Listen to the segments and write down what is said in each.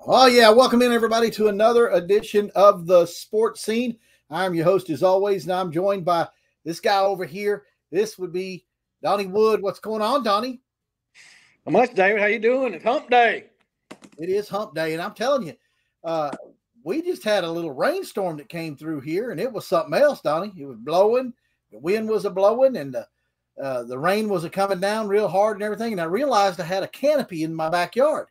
Oh, yeah. Welcome in, everybody, to another edition of the Sports Scene. I'm your host, as always, and I'm joined by this guy over here. This would be Donnie Wood. What's going on, Donnie? Not much, David. How you doing? It's hump day. It is hump day, and I'm telling you, we just had a little rainstorm that came through here, and it was something else, Donnie. It was blowing. The wind was a-blowing, and the rain was coming down real hard and everything, and I realized I had a canopy in my backyard.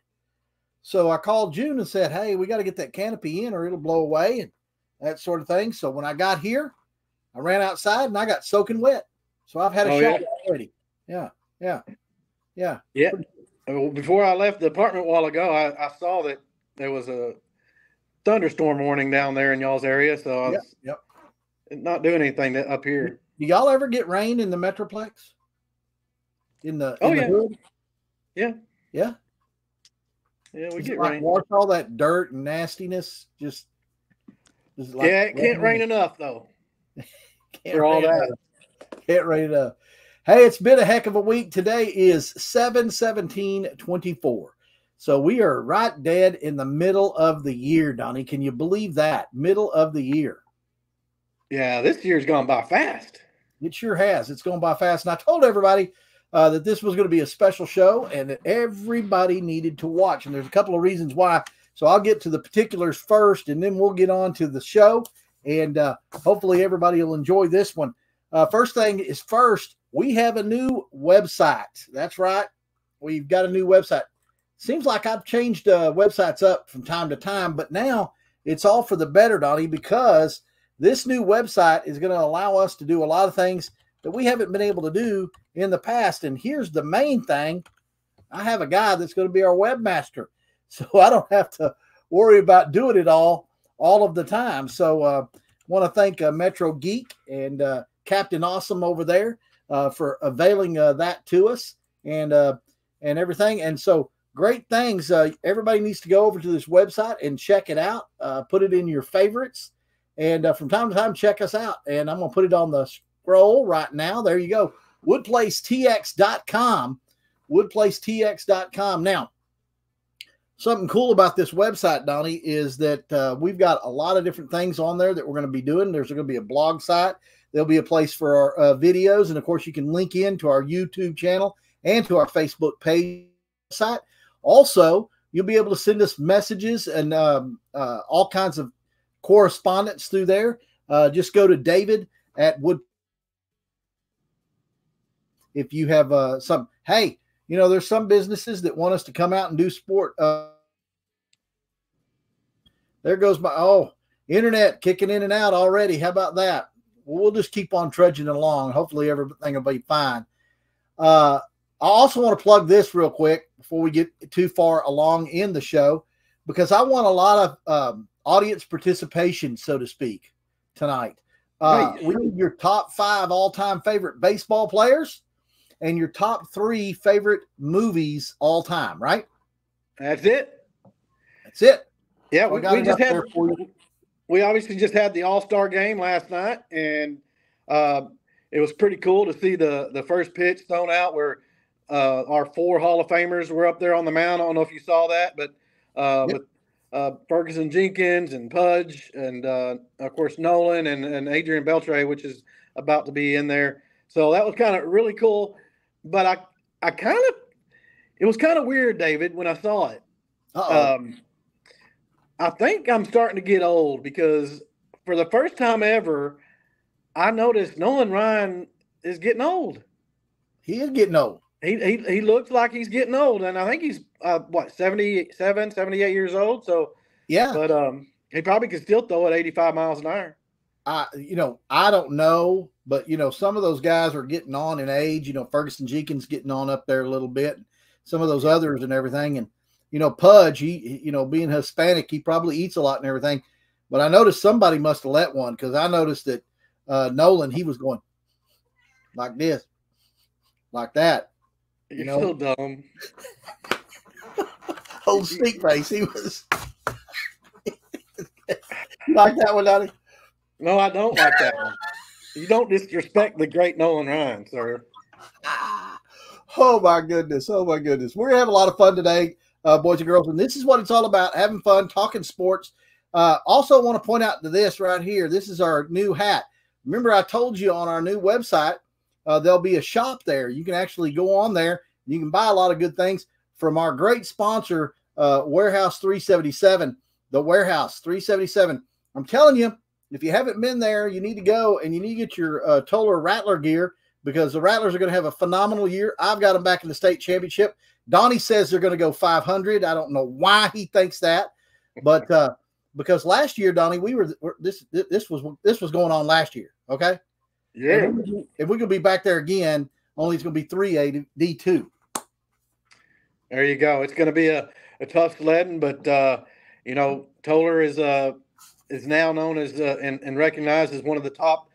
So I called June and said, hey, we got to get that canopy in or it'll blow away and that sort of thing. So when I got here, I ran outside and I got soaking wet. So I've had a shower already. Yeah. Well, before I left the apartment a while ago, I saw that there was a thunderstorm warning down there in y'all's area. So I was not doing anything up here. Do y'all ever get rain in the Metroplex? In the hood? Yeah. Yeah. Yeah, we get rain. Wash all that dirt and nastiness. Just like it can't rain enough though. For all that. Can't rain enough. Hey, it's been a heck of a week. Today is 7/17/24. So we are right dead in the middle of the year, Donnie. Can you believe that? Middle of the year. Yeah, this year's gone by fast. It sure has. It's gone by fast. And I told everybody that this was going to be a special show and that everybody needed to watch. And there's a couple of reasons why. So I'll get to the particulars first, and then we'll get on to the show. And hopefully everybody will enjoy this one. First thing is first, we have a new website. That's right. We've got a new website. Seems like I've changed websites up from time to time, but now it's all for the better, Donnie, because this new website is going to allow us to do a lot of things that we haven't been able to do in the past. And here's the main thing. I have a guy that's going to be our webmaster, so I don't have to worry about doing it all of the time. So I want to thank Metro Geek and Captain Awesome over there for availing that to us and everything. And so great things. Everybody needs to go over to this website and check it out. Put it in your favorites. And from time to time, check us out. And I'm going to put it on the scroll right now. There you go. woodplacetx.com. woodplacetx.com. Now, something cool about this website, Donnie, is that we've got a lot of different things on there that we're going to be doing. There's going to be a blog site. There'll be a place for our videos. And, of course, you can link in to our YouTube channel and to our Facebook page site. Also, you'll be able to send us messages and all kinds of correspondence through there. Just go to David at Wood. If you have some, hey, you know, there's some businesses that want us to come out and do sport. There goes my, internet kicking in and out already. How about that? Well, we'll just keep on trudging along. Hopefully everything will be fine. I also want to plug this real quick before we get too far along in the show, because I want a lot of audience participation, so to speak, tonight. We need your top 5 all-time favorite baseball players and your top 3 favorite movies all time, right? That's it. That's it. Yeah, we obviously just had the All-Star game last night, and it was pretty cool to see the first pitch thrown out where our 4 Hall of Famers were up there on the mound. I don't know if you saw that, but with Ferguson Jenkins and Pudge and, of course, Nolan and Adrian Beltre, which is about to be in there. So that was kind of really cool. But it was kind of weird, David, when I saw it. I think I'm starting to get old because for the first time ever, I noticed Nolan Ryan is getting old. He is getting old. He looks like he's getting old, and I think he's 77, 78 years old. So yeah, but he probably could still throw at 85 miles an hour. I don't know, but some of those guys are getting on in age. Ferguson Jenkins getting on up there a little bit. Some of those others and everything, and Pudge, he being Hispanic, he probably eats a lot and everything. But I noticed somebody must have let one, because I noticed that Nolan, he was going like this, like that. You're so dumb. Old sneak face. He was like that one, Donnie. No, I don't like that one. You don't disrespect the great Nolan Ryan, sir. Oh my goodness. We're gonna have a lot of fun today. boys and girls. And this is what it's all about, having fun, talking sports. Also want to point out to this right here. This is our new hat. Remember, I told you on our new website, there'll be a shop there. You can actually go on there. You can buy a lot of good things from our great sponsor, Warehouse 377, the Warehouse 377. I'm telling you, if you haven't been there, you need to go, and you need to get your Toller Rattler gear, because the Rattlers are going to have a phenomenal year. I've got them back in the state championship. Donnie says they're going to go 500. I don't know why he thinks that, but because last year, Donnie, this was going on last year. Okay. Yeah. And we're going to be back there again, only it's going to be 3A D2. There you go. It's going to be a tough sledding, but Toller is now known as and recognized as one of the top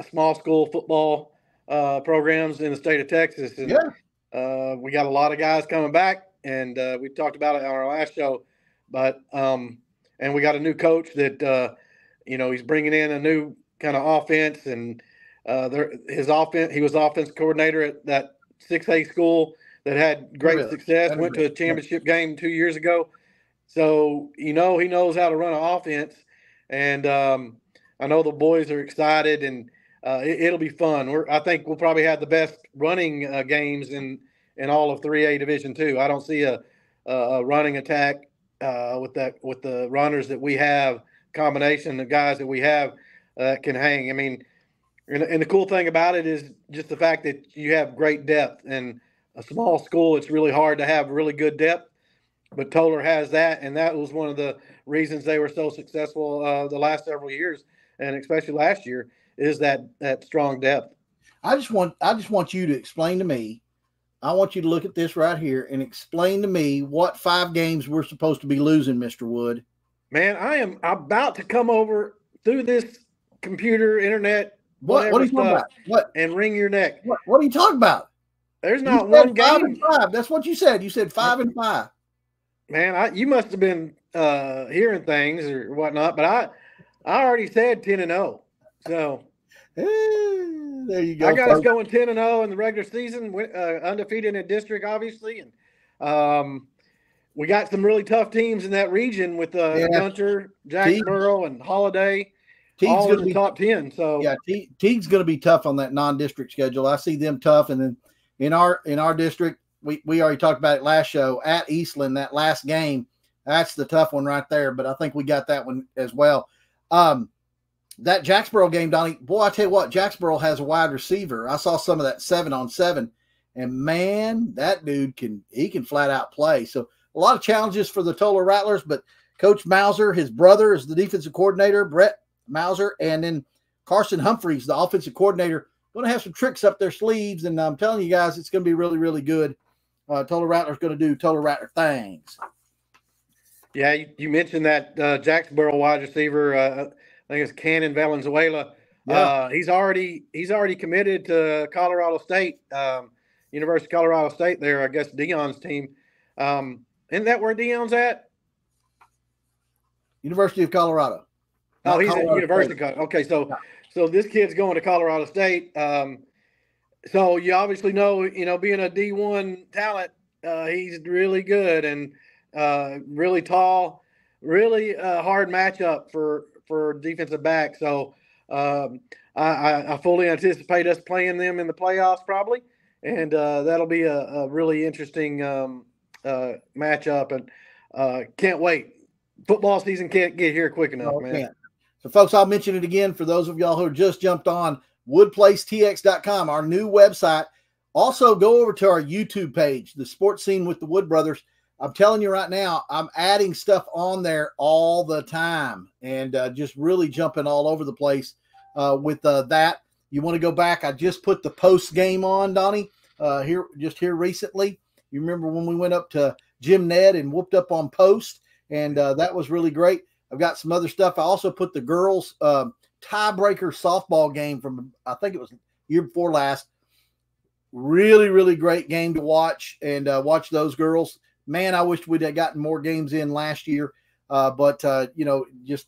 small school football programs in the state of Texas. And we got a lot of guys coming back, and we talked about it on our last show. But and we got a new coach that he's bringing in a new kind of offense, and his offense. He was offense coordinator at that 6A school that had great success. Went to a championship game 2 years ago. So he knows how to run an offense, and I know the boys are excited, and it'll be fun. I think we'll probably have the best running games in all of 3A Division II. I don't see a running attack with the runners that we have, combination of guys that we have can hang. I mean, and the cool thing about it is just the fact that you have great depth. And a small school, it's really hard to have really good depth, but Toller has that, and that was one of the reasons they were so successful the last several years, and especially last year, is that strong depth. I just want you to explain to me. I want you to look at this right here and explain to me what 5 games we're supposed to be losing, Mr. Wood. Man, I am about to come over through this computer, internet, what are you talking about? What? And wring your neck. What are you talking about? There's not one game. 5 and 5. That's what you said. You said 5 and 5. Man, you must have been hearing things or whatnot, but I already said 10-0. So there you go. I got us going 10-0 in the regular season, undefeated in district, obviously, and we got some really tough teams in that region with Gunter, Jacksboro, and Holiday. All in the top 10. So yeah, Teague's going to be tough on that non-district schedule. I see them tough, and then in our district, we already talked about it last show at Eastland. That last game, that's the tough one right there. But I think we got that one as well. That Jacksboro game, Donnie, boy, I tell you what, Jacksboro has a wide receiver. I saw some of that 7-on-7, and man, that dude can flat out play. So a lot of challenges for the Toller Rattlers, but Coach Mauser, his brother, is the defensive coordinator, Brett Mauser, and then Carson Humphreys, the offensive coordinator, going to have some tricks up their sleeves, and I'm telling you guys, it's going to be really, really good. Toller Rattler's going to do Toller Rattler things. Yeah, you mentioned that Jacksboro wide receiver. I think it's Cannon Valenzuela. Yeah. He's already committed to Colorado State, University of Colorado State. There, I guess Dion's team. Isn't that where Dion's at? University of Colorado. Oh, he's at University of Colorado. Okay, so this kid's going to Colorado State. So you obviously know, being a D1 talent, he's really good and really tall, really hard matchup for defensive back. So I fully anticipate us playing them in the playoffs probably, and that'll be a really interesting matchup, and can't wait. Football season can't get here quick enough, man. Can't. So, folks, I'll mention it again for those of y'all who just jumped on, woodplacetx.com, our new website. Also, go over to our YouTube page, The Sports Scene with the Wood Brothers. I'm telling you right now, I'm adding stuff on there all the time and just really jumping all over the place with that. You want to go back, I just put the post game on, Donnie, here recently. You remember when we went up to Jim Ned and whooped up on post, and that was really great. I've got some other stuff. I also put the girls' tiebreaker softball game from, I think it was year before last. Really, really great game to watch, and watch those girls. Man, I wish we'd have gotten more games in last year, but just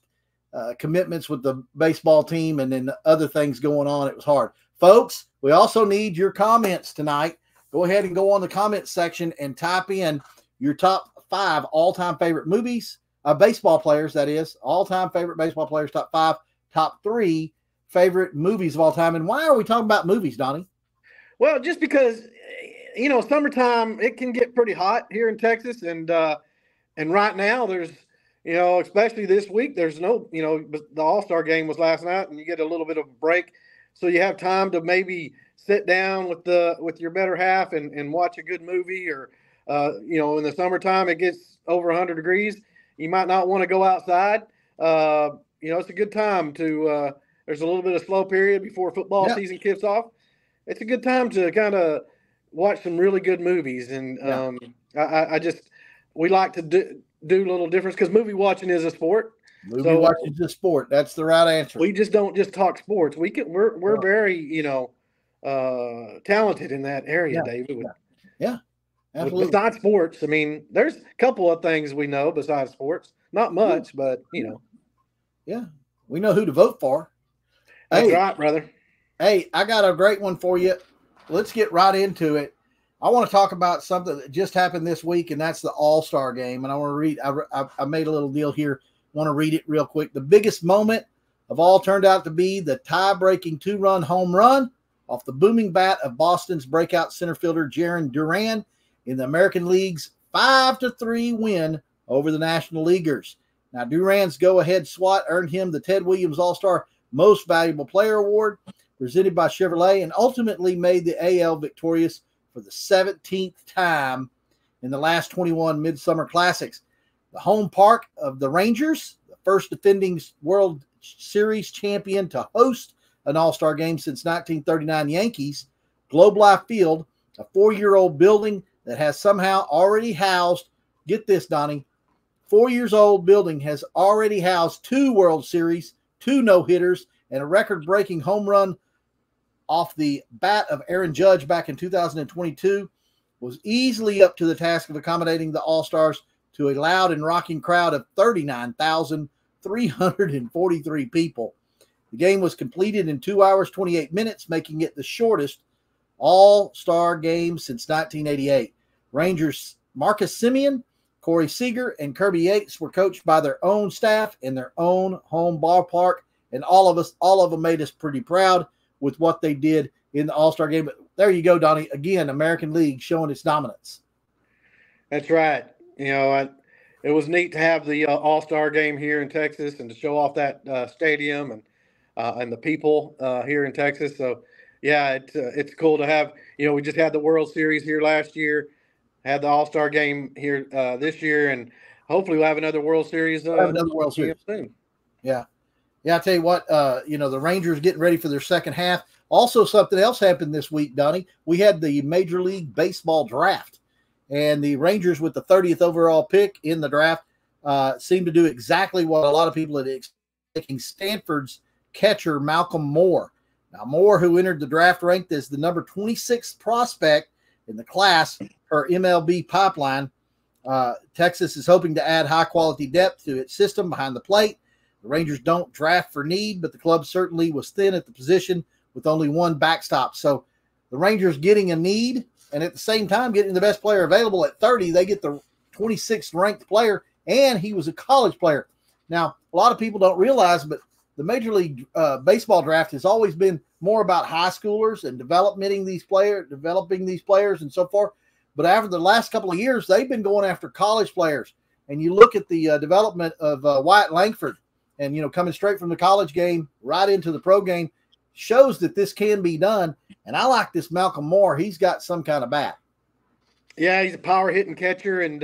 commitments with the baseball team and then other things going on. It was hard. Folks, we also need your comments tonight. Go ahead and go on the comment section and type in your top 5 all-time favorite movies, baseball players, that is, all-time favorite baseball players, top 5, top 3 favorite movies of all time. And why are we talking about movies, Donnie? Well, just because, summertime, it can get pretty hot here in Texas. And right now there's, especially this week, there's no, the All-Star game was last night and you get a little bit of a break. So you have time to maybe sit down with your better half and watch a good movie, or, in the summertime, it gets over 100 degrees. You might not want to go outside. It's a good time to, there's a little bit of slow period before football season kicks off. It's a good time to kind of watch some really good movies. And we like to do a little difference, because movie watching is a sport. Movie watching is a sport. That's the right answer. We just don't just talk sports. We're very, talented in that area, David. Yeah. Absolutely. Besides sports, I mean, there's a couple of things we know besides sports. Not much, but, Yeah. We know who to vote for. That's right, brother. Hey, I got a great one for you. Let's get right into it. I want to talk about something that just happened this week, and that's the All-Star game. And I want to read, I made a little deal here. Want to read it real quick. The biggest moment of all turned out to be the tie-breaking 2-run home run off the booming bat of Boston's breakout center fielder Jarren Duran in the American League's 5-3 win over the National Leaguers. Now, Duran's go-ahead swat earned him the Ted Williams All-Star Most Valuable Player Award, presented by Chevrolet, and ultimately made the AL victorious for the 17th time in the last 21 Midsummer Classics. The home park of the Rangers, the first defending World Series champion to host an All-Star game since 1939 Yankees, Globe Life Field, a 4-year-old building that has somehow already housed, get this, Donnie, 4-year-old building has already housed 2 World Series, 2 no-hitters, and a record-breaking home run off the bat of Aaron Judge back in 2022, was easily up to the task of accommodating the All-Stars to a loud and rocking crowd of 39,343 people. The game was completed in 2 hours, 28 minutes, making it the shortest All-Star game since 1988. Rangers Marcus Semien, Corey Seager, and Kirby Yates were coached by their own staff in their own home ballpark, and all of them made us pretty proud with what they did in the All-Star game. But there you go, Donnie. Again, American League showing its dominance. That's right. It was neat to have the All-Star game here in Texas and to show off that stadium and the people here in Texas. So, yeah, it's cool to have. We just had the World Series here last year, had the All-Star game here this year, and hopefully we'll have another World Series. Soon. Yeah. Yeah, I tell you what, the Rangers getting ready for their second half. Also, something else happened this week, Donnie. We had the Major League Baseball draft, and the Rangers, with the 30th overall pick in the draft, seemed to do exactly what a lot of people had expected, taking Stanford's catcher Malcolm Moore. Now, Moore, who entered the draft ranked as the number 26th prospect in the class per MLB Pipeline, Texas is hoping to add high-quality depth to its system behind the plate. The Rangers don't draft for need, but the club certainly was thin at the position with only one backstop. So the Rangers getting a need, and at the same time getting the best player available at 30. They get the 26th ranked player, and he was a college player. Now, a lot of people don't realize, but the Major League Baseball draft has always been more about high schoolers and developing these players and so forth. But after the last couple of years, they've been going after college players. And you look at the development of Wyatt Langford, and, coming straight from the college game right into the pro game, shows that this can be done. And I like this Malcolm Moore. He's got some kind of bat. Yeah, he's a power hitting catcher. And,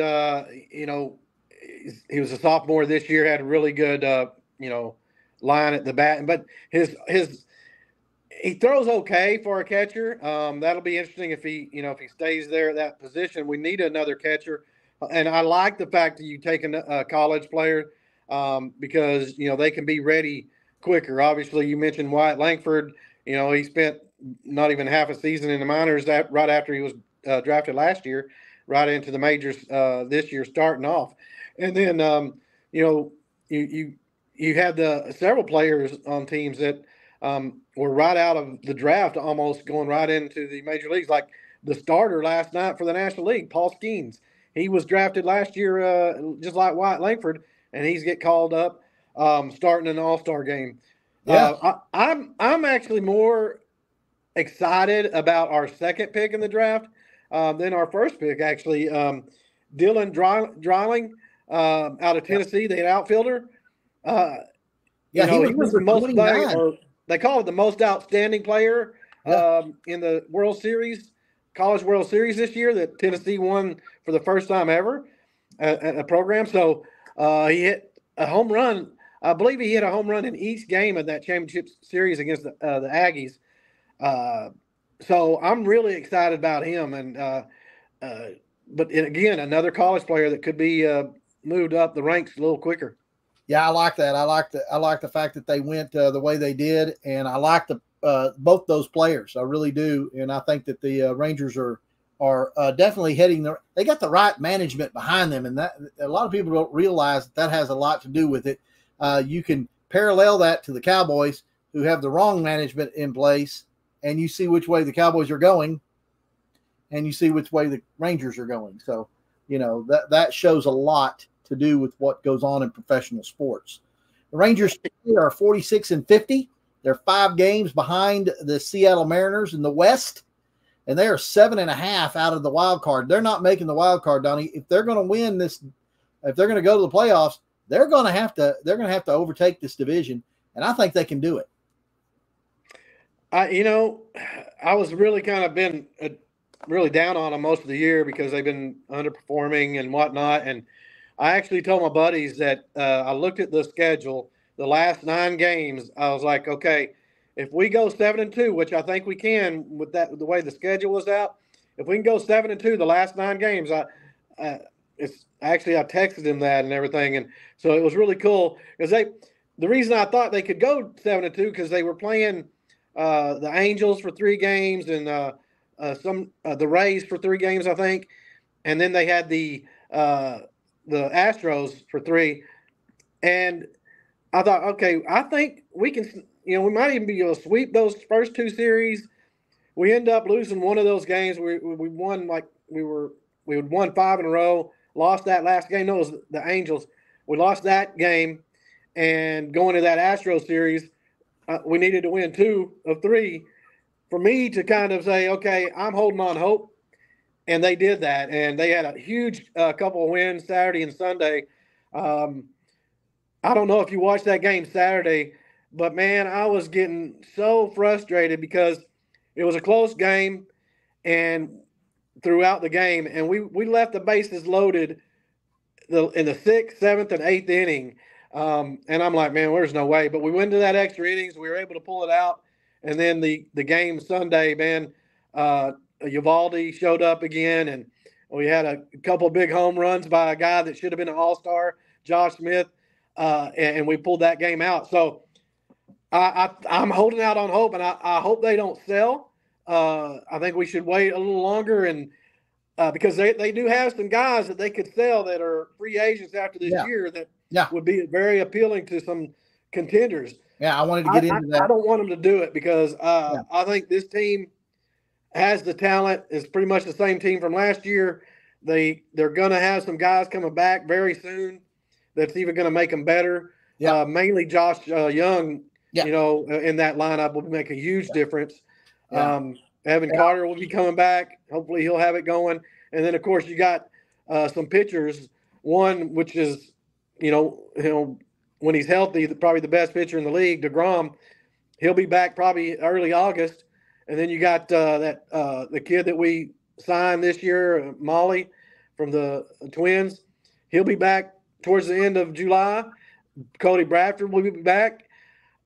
he was a sophomore this year, had a really good, line at the bat. But he throws okay for a catcher. That'll be interesting if he stays there at that position. We need another catcher. And I like the fact that you take a college player, because, they can be ready quicker. Obviously, you mentioned Wyatt Langford. He spent not even half a season in the minors right after he was drafted last year, right into the majors this year, starting off. And then, you had several players on teams that were right out of the draft, almost going right into the major leagues, like the starter last night for the National League, Paul Skeens. he was drafted last year, just like Wyatt Langford, and he's get called up starting an All-Star game. Yeah. I'm actually more excited about our second pick in the draft than our first pick, actually. Dylan Dreiling out of Tennessee, the outfielder. Yeah, he was number the most 29. or they call it the most outstanding player in the World Series, College World Series this year that Tennessee won for the first time ever at a program. So he hit a home run. I believe he hit a home run in each game of that championship series against the Aggies. So I'm really excited about him. But again, another college player that could be moved up the ranks a little quicker. Yeah, I like that. I like the fact that they went the way they did, and I like both those players. I really do, and I think that the Rangers are definitely heading. They got the right management behind them, and that a lot of people don't realize that has a lot to do with it. You can parallel that to the Cowboys, who have the wrong management in place, and you see which way the Cowboys are going, and you see which way the Rangers are going. So, that shows a lot to do with what goes on in professional sports. The Rangers are 46-50. They're 5 games behind the Seattle Mariners in the West, and they are 7.5 out of the wild card. They're not making the wild card, Donnie. If they're going to win this, if they're going to go to the playoffs, they're going to have to overtake this division, and I think they can do it. I was really kind of been really down on them most of the year because they've been underperforming and whatnot, and I actually told my buddies that I looked at the schedule, the last 9 games. I was like, okay, if we go 7-2, which I think we can with the way the schedule was out, if we can go 7-2 the last 9 games, I texted him that and everything, and so it was really cool because the reason I thought they could go 7-2 because they were playing the Angels for 3 games and the Rays for 3 games, I think, and then they had the Astros for 3, and I thought, okay, I think we can, we might even be able to sweep those first 2 series. We end up losing one of those games. We won we had won 5 in a row, lost that last game. No, it was the Angels. We lost that game, and going to that Astros series, we needed to win 2 of 3 for me to kind of say, okay, I'm holding on hope. And they did that, and they had a huge couple of wins Saturday and Sunday. I don't know if you watched that game Saturday, but, man, I was getting so frustrated because it was a close game and throughout the game, and we left the bases loaded in the 6th, 7th, and 8th inning. And I'm like, man, there's no way. But we went to that extra innings. We were able to pull it out. And then the game Sunday, man, Uvalde showed up again, and we had a couple of big home runs by a guy that should have been an all-star, Josh Smith, and we pulled that game out. So I'm holding out on hope, and I hope they don't sell. I think we should wait a little longer, and because they do have some guys that they could sell that are free agents after this year that would be very appealing to some contenders. Yeah, I wanted to get into that. I don't want them to do it because I think this team has the talent. It's pretty much the same team from last year. They're going to have some guys coming back very soon that's even going to make them better. Yeah. Mainly Josh Young, in that lineup will make a huge difference. Yeah. Evan Carter will be coming back. Hopefully he'll have it going. And then, of course, you got some pitchers. One, which is, when he's healthy, probably the best pitcher in the league, DeGrom. He'll be back probably early August. And then you got the kid that we signed this year, Molly, from the Twins. He'll be back towards the end of July. Cody Bradford will be back.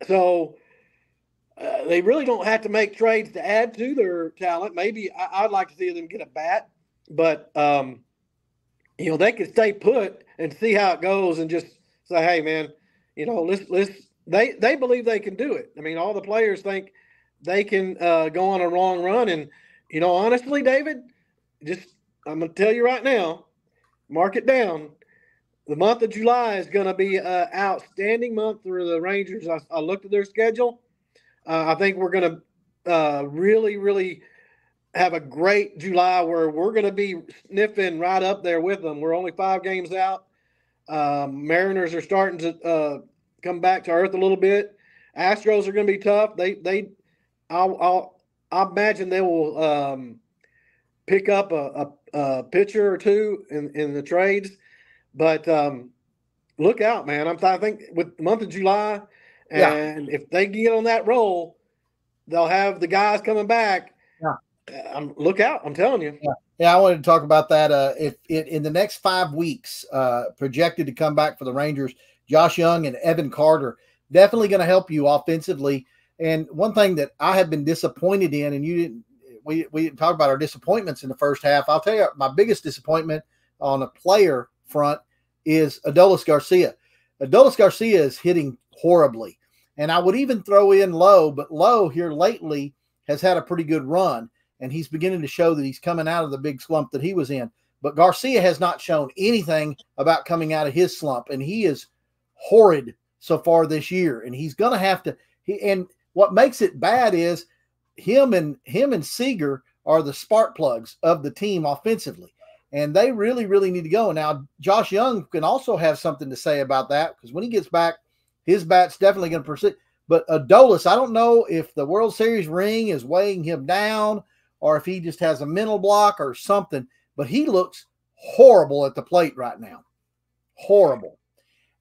So they really don't have to make trades to add to their talent. Maybe I'd like to see them get a bat. But, they could stay put and see how it goes and just say, hey, man, let's they believe they can do it. I mean, all the players think they can go on a long run. And, honestly, David, I'm going to tell you right now, mark it down. The month of July is going to be an outstanding month for the Rangers. I looked at their schedule. I think we're going to really, really have a great July where we're going to be sniffing right up there with them. We're only 5 games out. Mariners are starting to come back to earth a little bit. Astros are going to be tough. I imagine they will pick up a pitcher or two in the trades. But look out, man! I think with the month of July, and if they get on that roll, they'll have the guys coming back. Look out! I'm telling you. Yeah, I wanted to talk about that. If in the next 5 weeks, projected to come back for the Rangers, Josh Young and Evan Carter definitely going to help you offensively. And one thing that I have been disappointed in, and we didn't talk about our disappointments in the first half. I'll tell you, my biggest disappointment on a player front is Adolis Garcia. Adolis Garcia is hitting horribly, and I would even throw in Lowe, but Lowe here lately has had a pretty good run. And he's beginning to show that he's coming out of the big slump that he was in. But Garcia has not shown anything about coming out of his slump, and he is horrid so far this year. And he's going to have to. And what makes it bad is him and Seager are the spark plugs of the team offensively, and they really, really need to go. Now, Josh Young can also have something to say about that because when he gets back, his bat's definitely going to persist. But Adolis, I don't know if the World Series ring is weighing him down, or if he just has a mental block or something, but he looks horrible at the plate right now. Horrible.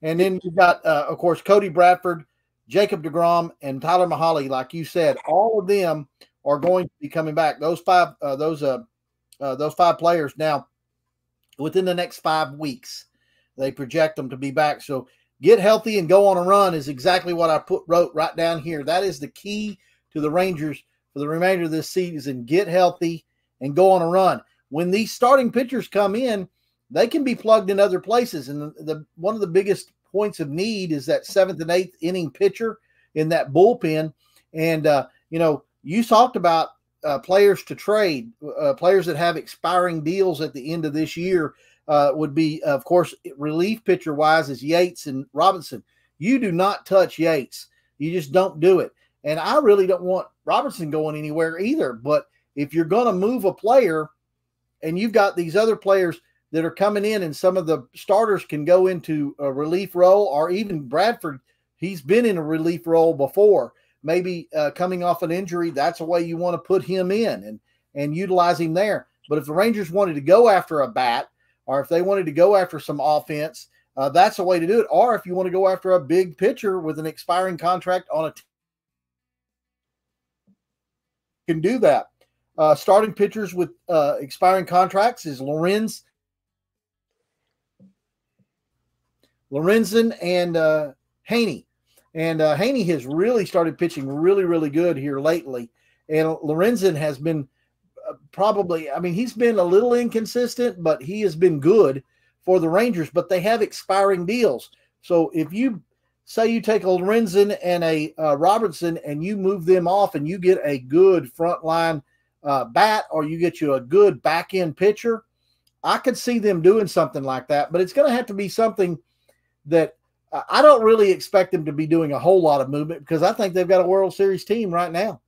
And then you've got, of course, Cody Bradford, Jacob deGrom, and Tyler Mahle. Like you said, all of them are going to be coming back. Those five players now, within the next 5 weeks, they project them to be back. So get healthy and go on a run is exactly what I wrote right down here. That is the key to the Rangers for the remainder of this season. Get healthy and go on a run. When these starting pitchers come in, they can be plugged in other places. And one of the biggest points of need is that 7th and 8th inning pitcher in that bullpen. And, you talked about players to trade, players that have expiring deals at the end of this year would be, of course, relief pitcher-wise is Yates and Robinson. You do not touch Yates. You just don't do it. And I really don't want Robertson going anywhere either. But if you're going to move a player and you've got these other players that are coming in and some of the starters can go into a relief role, or even Bradford, he's been in a relief role before, maybe coming off an injury, that's a way you want to put him in and utilize him there. But if the Rangers wanted to go after a bat, or if they wanted to go after some offense, that's a way to do it. Or if you want to go after a big pitcher with an expiring contract on a team, can do that. Starting pitchers with expiring contracts is Lorenzen and Haney. And Haney has really started pitching really, really good here lately. And Lorenzen has been he's been a little inconsistent, but he has been good for the Rangers. But they have expiring deals. So if you say you take a Lorenzen and a Robertson and you move them off and you get a good frontline bat, or you get you a good back-end pitcher, I could see them doing something like that. But it's going to have to be something that I don't really expect them to be doing a whole lot of movement, because I think they've got a World Series team right now.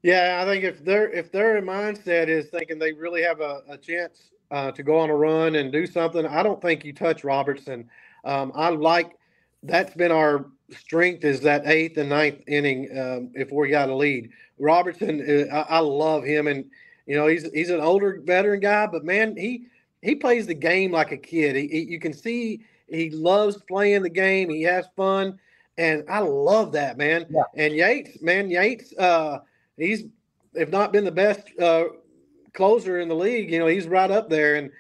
Yeah, I think if their mindset is thinking they really have a chance to go on a run and do something, I don't think you touch Robertson. That's been our strength, is that 8th and 9th inning if we got a lead. Robertson, I love him, and he's an older veteran guy, but man, he plays the game like a kid. You can see he loves playing the game. He has fun, and I love that, man. Yeah. And Yates, he's, if not been the best closer in the league, he's right up there. And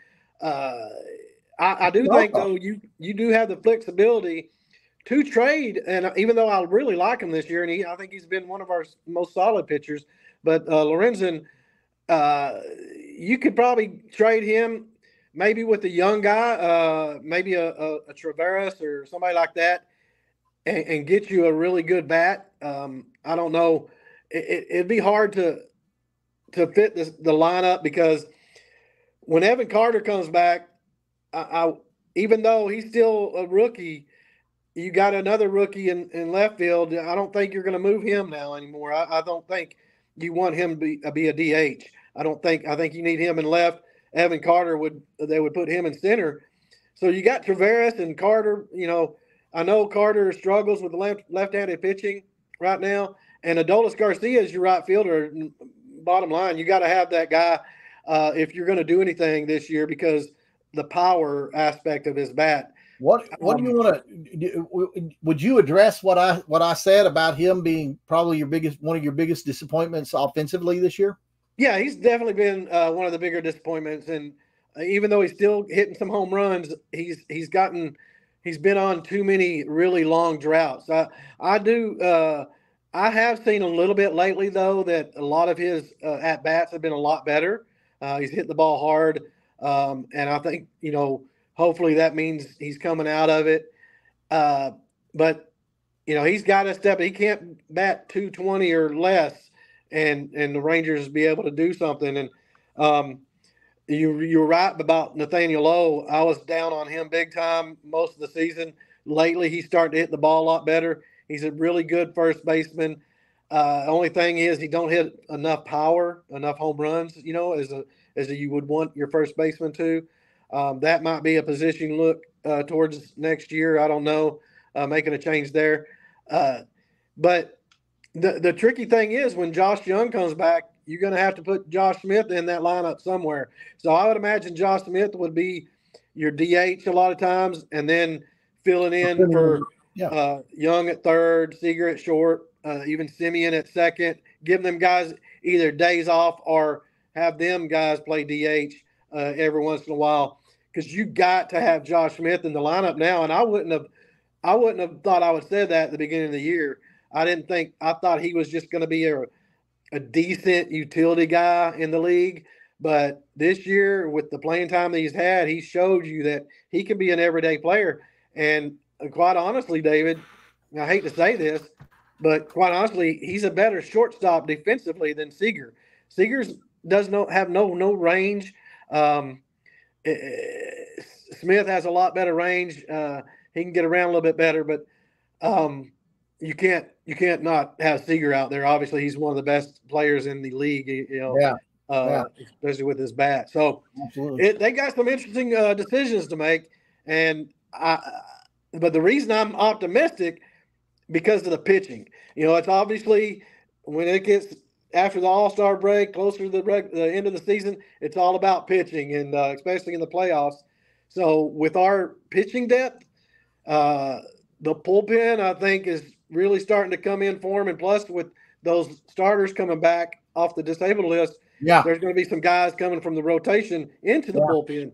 I do think, though, you do have the flexibility to trade. And even though I really like him this year, and I think he's been one of our most solid pitchers, but Lorenzen, you could probably trade him maybe with a young guy, maybe a Traveras or somebody like that, and get you a really good bat. I don't know. It'd be hard to fit the lineup, because when Evan Carter comes back, even though he's still a rookie, you got another rookie in left field. I don't think you're going to move him now anymore. I don't think you want him to be a DH. I think you need him in left. Evan Carter they would put him in center. So you got Taveras and Carter. I know Carter struggles with the left-handed pitching right now, and Adolis Garcia is your right fielder. Bottom line, you got to have that guy if you're going to do anything this year, because the power aspect of his bat. What do you want to? Would you address what I said about him being probably one of your biggest disappointments offensively this year? Yeah, he's definitely been one of the bigger disappointments, and even though he's still hitting some home runs, he's been on too many really long droughts. I have seen a little bit lately though that a lot of his at bats have been a lot better. He's hitting the ball hard, and I think hopefully that means he's coming out of it. But he's got to step. He can't bat 220 or less, and the Rangers be able to do something. And you're right about Nathaniel Lowe. I was down on him big time most of the season. Lately, he's starting to hit the ball a lot better. He's a really good first baseman. Only thing is he don't hit enough power, enough home runs, as you would want your first baseman to. That might be a position look towards next year. I don't know, making a change there. But the tricky thing is when Josh Young comes back, you're going to have to put Josh Smith in that lineup somewhere. So I would imagine Josh Smith would be your DH a lot of times, and then filling in for Young at third, Seager at short, even Simeon at second. Give them guys either days off or have them guys play DH every once in a while, because you got to have Josh Smith in the lineup now. And I wouldn't have thought I would say that at the beginning of the year. I thought he was just going to be a decent utility guy in the league. But this year, with the playing time that he's had, he showed you that he can be an everyday player. And quite honestly, David, I hate to say this, but quite honestly, he's a better shortstop defensively than Seager. Seager does not have no range. Smith has a lot better range. He can get around a little bit better, but you can't not have Seager out there. Obviously, he's one of the best players in the league. Especially with his bat. So they got some interesting decisions to make, but the reason I'm optimistic because of the pitching. It's obviously when it gets after the All-Star break, closer to the end of the season, it's all about pitching, and especially in the playoffs. So with our pitching depth, the bullpen, I think, is really starting to come in form. And plus, with those starters coming back off the disabled list, there's going to be some guys coming from the rotation into the bullpen.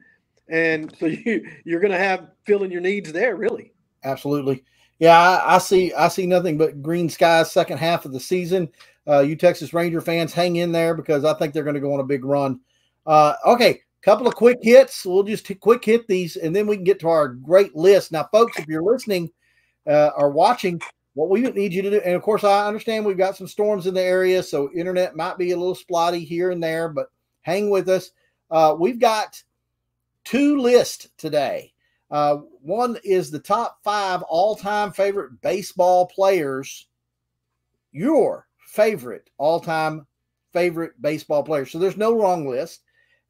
And so you're going to have filling your needs there, really. Absolutely. Yeah, I see nothing but green skies second half of the season. You Texas Ranger fans, hang in there because I think they're going to go on a big run. Okay, couple of quick hits. We'll just quick hit these, and then we can get to our great list. Now, folks, if you're listening or watching, what we need you to do, and of course, I understand we've got some storms in the area, so internet might be a little spotty here and there, but hang with us. We've got two lists today. One is the top 5 all-time favorite baseball players, your favorite all-time favorite baseball players. So there's no wrong list.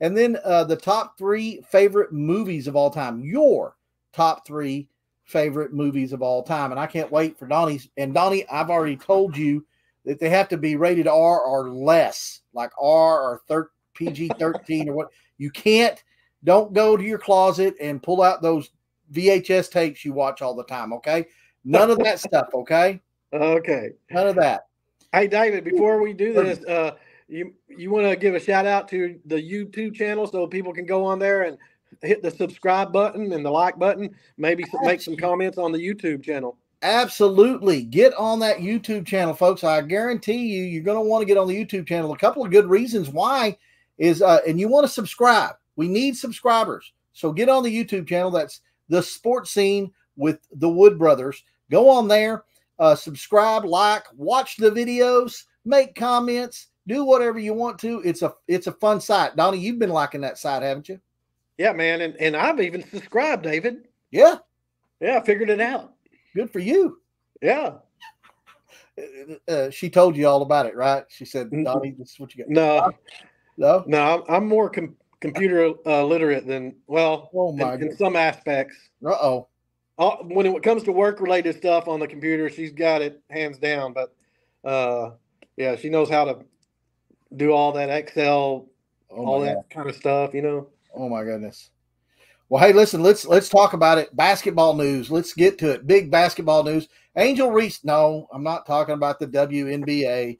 And then the top 3 favorite movies of all time, your top 3 favorite movies of all time. And I can't wait for Donnie's. And Donnie, I've already told you that they have to be rated R or less, like R or PG-13 or what. You can't. Don't go to your closet and pull out those VHS tapes you watch all the time, okay? None of that stuff, okay? Okay. None of that. Hey, David, before we do this, you want to give a shout-out to the YouTube channel so people can go on there and hit the subscribe button and the like button, maybe make some comments on the YouTube channel. Absolutely. Get on that YouTube channel, folks. I guarantee you're going to want to get on the YouTube channel. A couple of good reasons why is, and you want to subscribe. We need subscribers. So get on the YouTube channel. That's The Sports Scene with the Wood Brothers. Go on there, subscribe, like, watch the videos, make comments, do whatever you want to. It's a fun site. Donnie, you've been liking that site, haven't you? Yeah, man. And I've even subscribed, David. Yeah. Yeah, I figured it out. Good for you. Yeah. she told you all about it, right? She said, Donnie, this is what you got. No, I'm more computer literate than, well, in some aspects. Uh-oh. When it comes to work-related stuff on the computer, she's got it hands down. But, yeah, she knows how to do all that Excel, all that kind of stuff, you know. Oh, my goodness. Well, hey, listen, let's talk about it. Basketball news. Let's get to it. Big basketball news. Angel Reese. No, I'm not talking about the WNBA.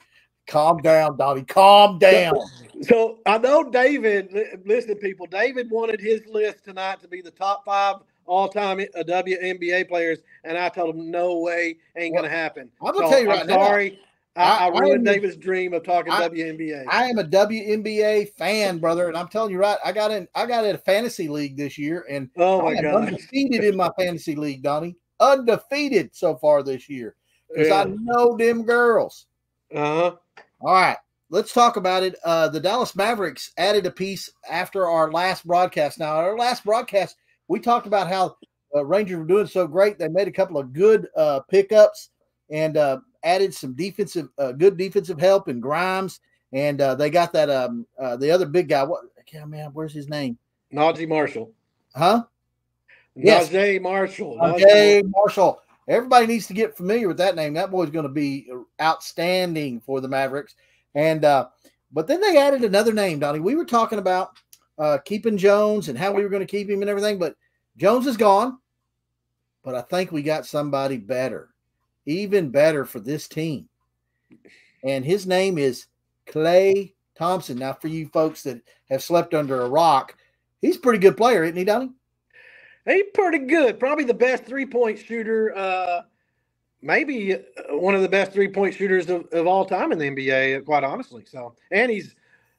Calm down, Donnie. Calm down. So I know David, listen, people, David wanted his list tonight to be the top 5 all-time WNBA players, and I told him, no way, ain't going to happen. I'm going to tell you right now. Sorry. I ruined David's dream of talking WNBA. I am a WNBA fan, brother, and I'm telling you right, I got in a fantasy league this year, and oh my God, undefeated in my fantasy league, Donnie. Undefeated so far this year because I know them girls. Uh-huh. All right, let's talk about it. The Dallas Mavericks added a piece after our last broadcast. Now, our last broadcast, we talked about how Rangers were doing so great. They made a couple of good pickups and added some good defensive help in Grimes, and they got that the other big guy. Where's his name? Najee Marshall. Huh? Yes. Najee Marshall. Najee Marshall. Everybody needs to get familiar with that name. That boy's going to be outstanding for the Mavericks. And but then they added another name, Donnie. We were talking about keeping Jones and how we were going to keep him and everything, but Jones is gone. But I think we got somebody better, even better for this team. And his name is Klay Thompson. Now, for you folks that have slept under a rock, he's a pretty good player, isn't he, Donnie? He's pretty good. Probably the best three-point shooter, maybe one of the best three-point shooters of all time in the NBA, quite honestly. So, and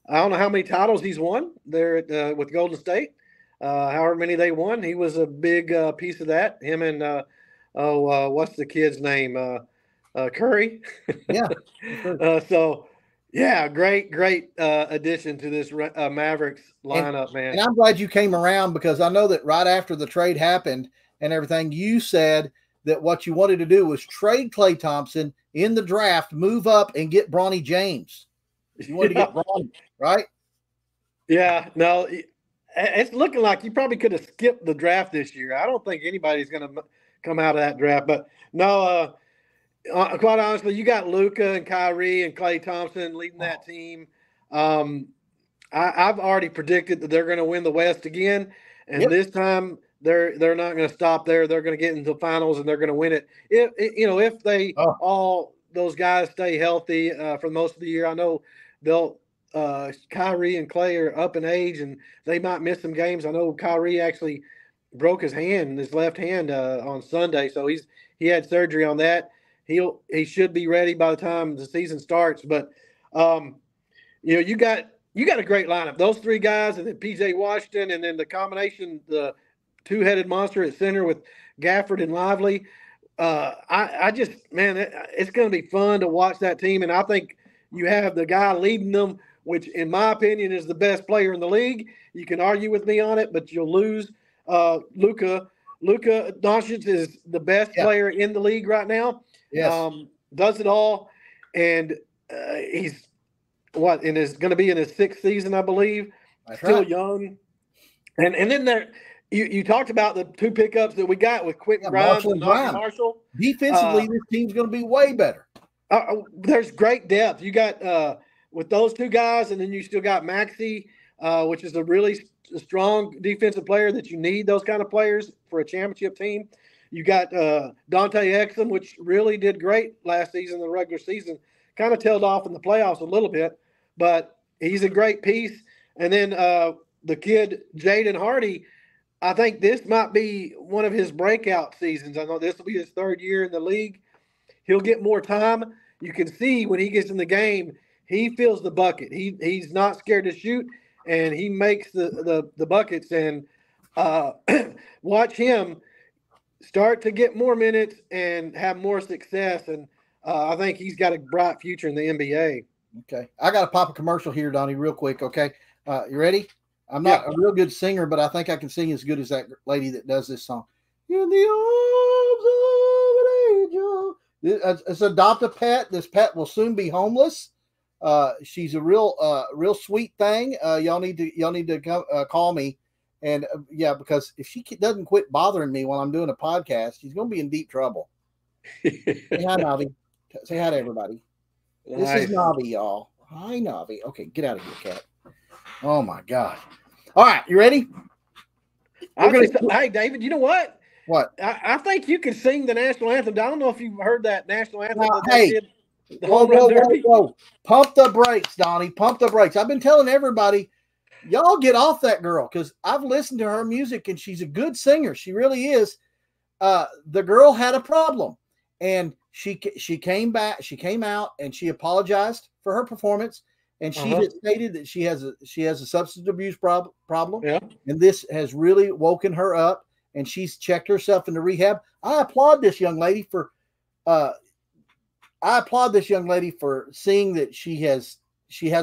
I don't know how many titles he's won there with Golden State. However many they won, he was a big piece of that. Him and what's the kid's name? Curry. Yeah. So, yeah, great addition to this Mavericks lineup, man. And I'm glad you came around because I know that right after the trade happened and everything, you said that what you wanted to do was trade Klay Thompson in the draft, move up, and get Bronny James. You wanted to get Bronny, right? Yeah, no, it's looking like you probably could have skipped the draft this year. I don't think anybody's going to come out of that draft. But, no, quite honestly, you got Luka and Kyrie and Klay Thompson leading that team. I've already predicted that they're going to win the West again, and this time they're not going to stop there. They're going to get into the finals and they're going to win it. If they all those guys stay healthy for most of the year, I know they'll. Kyrie and Klay are up in age, and they might miss some games. I know Kyrie actually broke his left hand on Sunday, so he had surgery on that. He should be ready by the time the season starts. But you got a great lineup. Those three guys, and then PJ Washington, and then the combination, the two-headed monster at center with Gafford and Lively. It's going to be fun to watch that team, and I think you have the guy leading them, which in my opinion is the best player in the league. You can argue with me on it, but you'll lose. Luka Doncic is the best player in the league right now. Yes. Does it all, and he's going to be in his 6th season, I believe. That's still right. Young, and then there you talked about the 2 pickups that we got with Quentin Grimes and Marshall. Defensively, this team's going to be way better. There's great depth. You got with those 2 guys, and then you still got Maxey, which is a really strong defensive player that you need those kind of players for a championship team. You got Dante Exum, which really did great last season, the regular season. Kind of tailed off in the playoffs a little bit, but he's a great piece. And then the kid, Jaden Hardy, I think this might be one of his breakout seasons. I know this will be his 3rd year in the league. He'll get more time. You can see when he gets in the game, he fills the bucket. He's not scared to shoot, and he makes the buckets. And watch him start to get more minutes and have more success. And I think he's got a bright future in the NBA. Okay. I got to pop a commercial here, Donnie, real quick. Okay. You ready? I'm not a real good singer, but I think I can sing as good as that lady that does this song. In the arms of an angel. It's adopt a pet. This pet will soon be homeless. She's a real sweet thing. Y'all need to come, call me, and yeah, because if she doesn't quit bothering me while I'm doing a podcast, she's going to be in deep trouble. Say hi, Navi. Say hi to everybody. Nice. This is Navi, y'all. Hi, Navi. Okay, get out of here, cat. Oh my God! All right, you ready? Hey, David. You know what? What? I think you can sing the national anthem. I don't know if you've heard that national anthem. Now, that they did. Whoa. Pump the brakes, Donnie. Pump the brakes. I've been telling everybody, y'all get off that girl, because I've listened to her music and she's a good singer. She really is. The girl had a problem, and she came back. She came out and she apologized for her performance, and she had stated that she has a substance abuse problem. Yeah. And this has really woken her up, and she's checked herself into rehab. I applaud this young lady for seeing that she has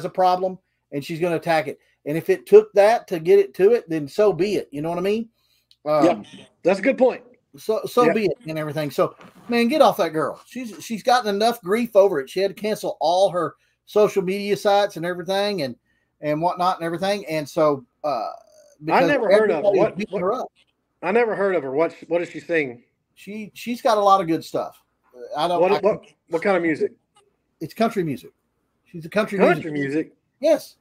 a problem and she's going to attack it. And if it took that to get it to it, then so be it. You know what I mean? Yeah, that's a good point. So be it and everything. So, man, get off that girl. She's gotten enough grief over it. She had to cancel all her social media sites and everything and whatnot and everything. And so, I never heard of her. I never heard of her. What does she sing? She's got a lot of good stuff. What kind of music? It's country music. She's a country music. Yes.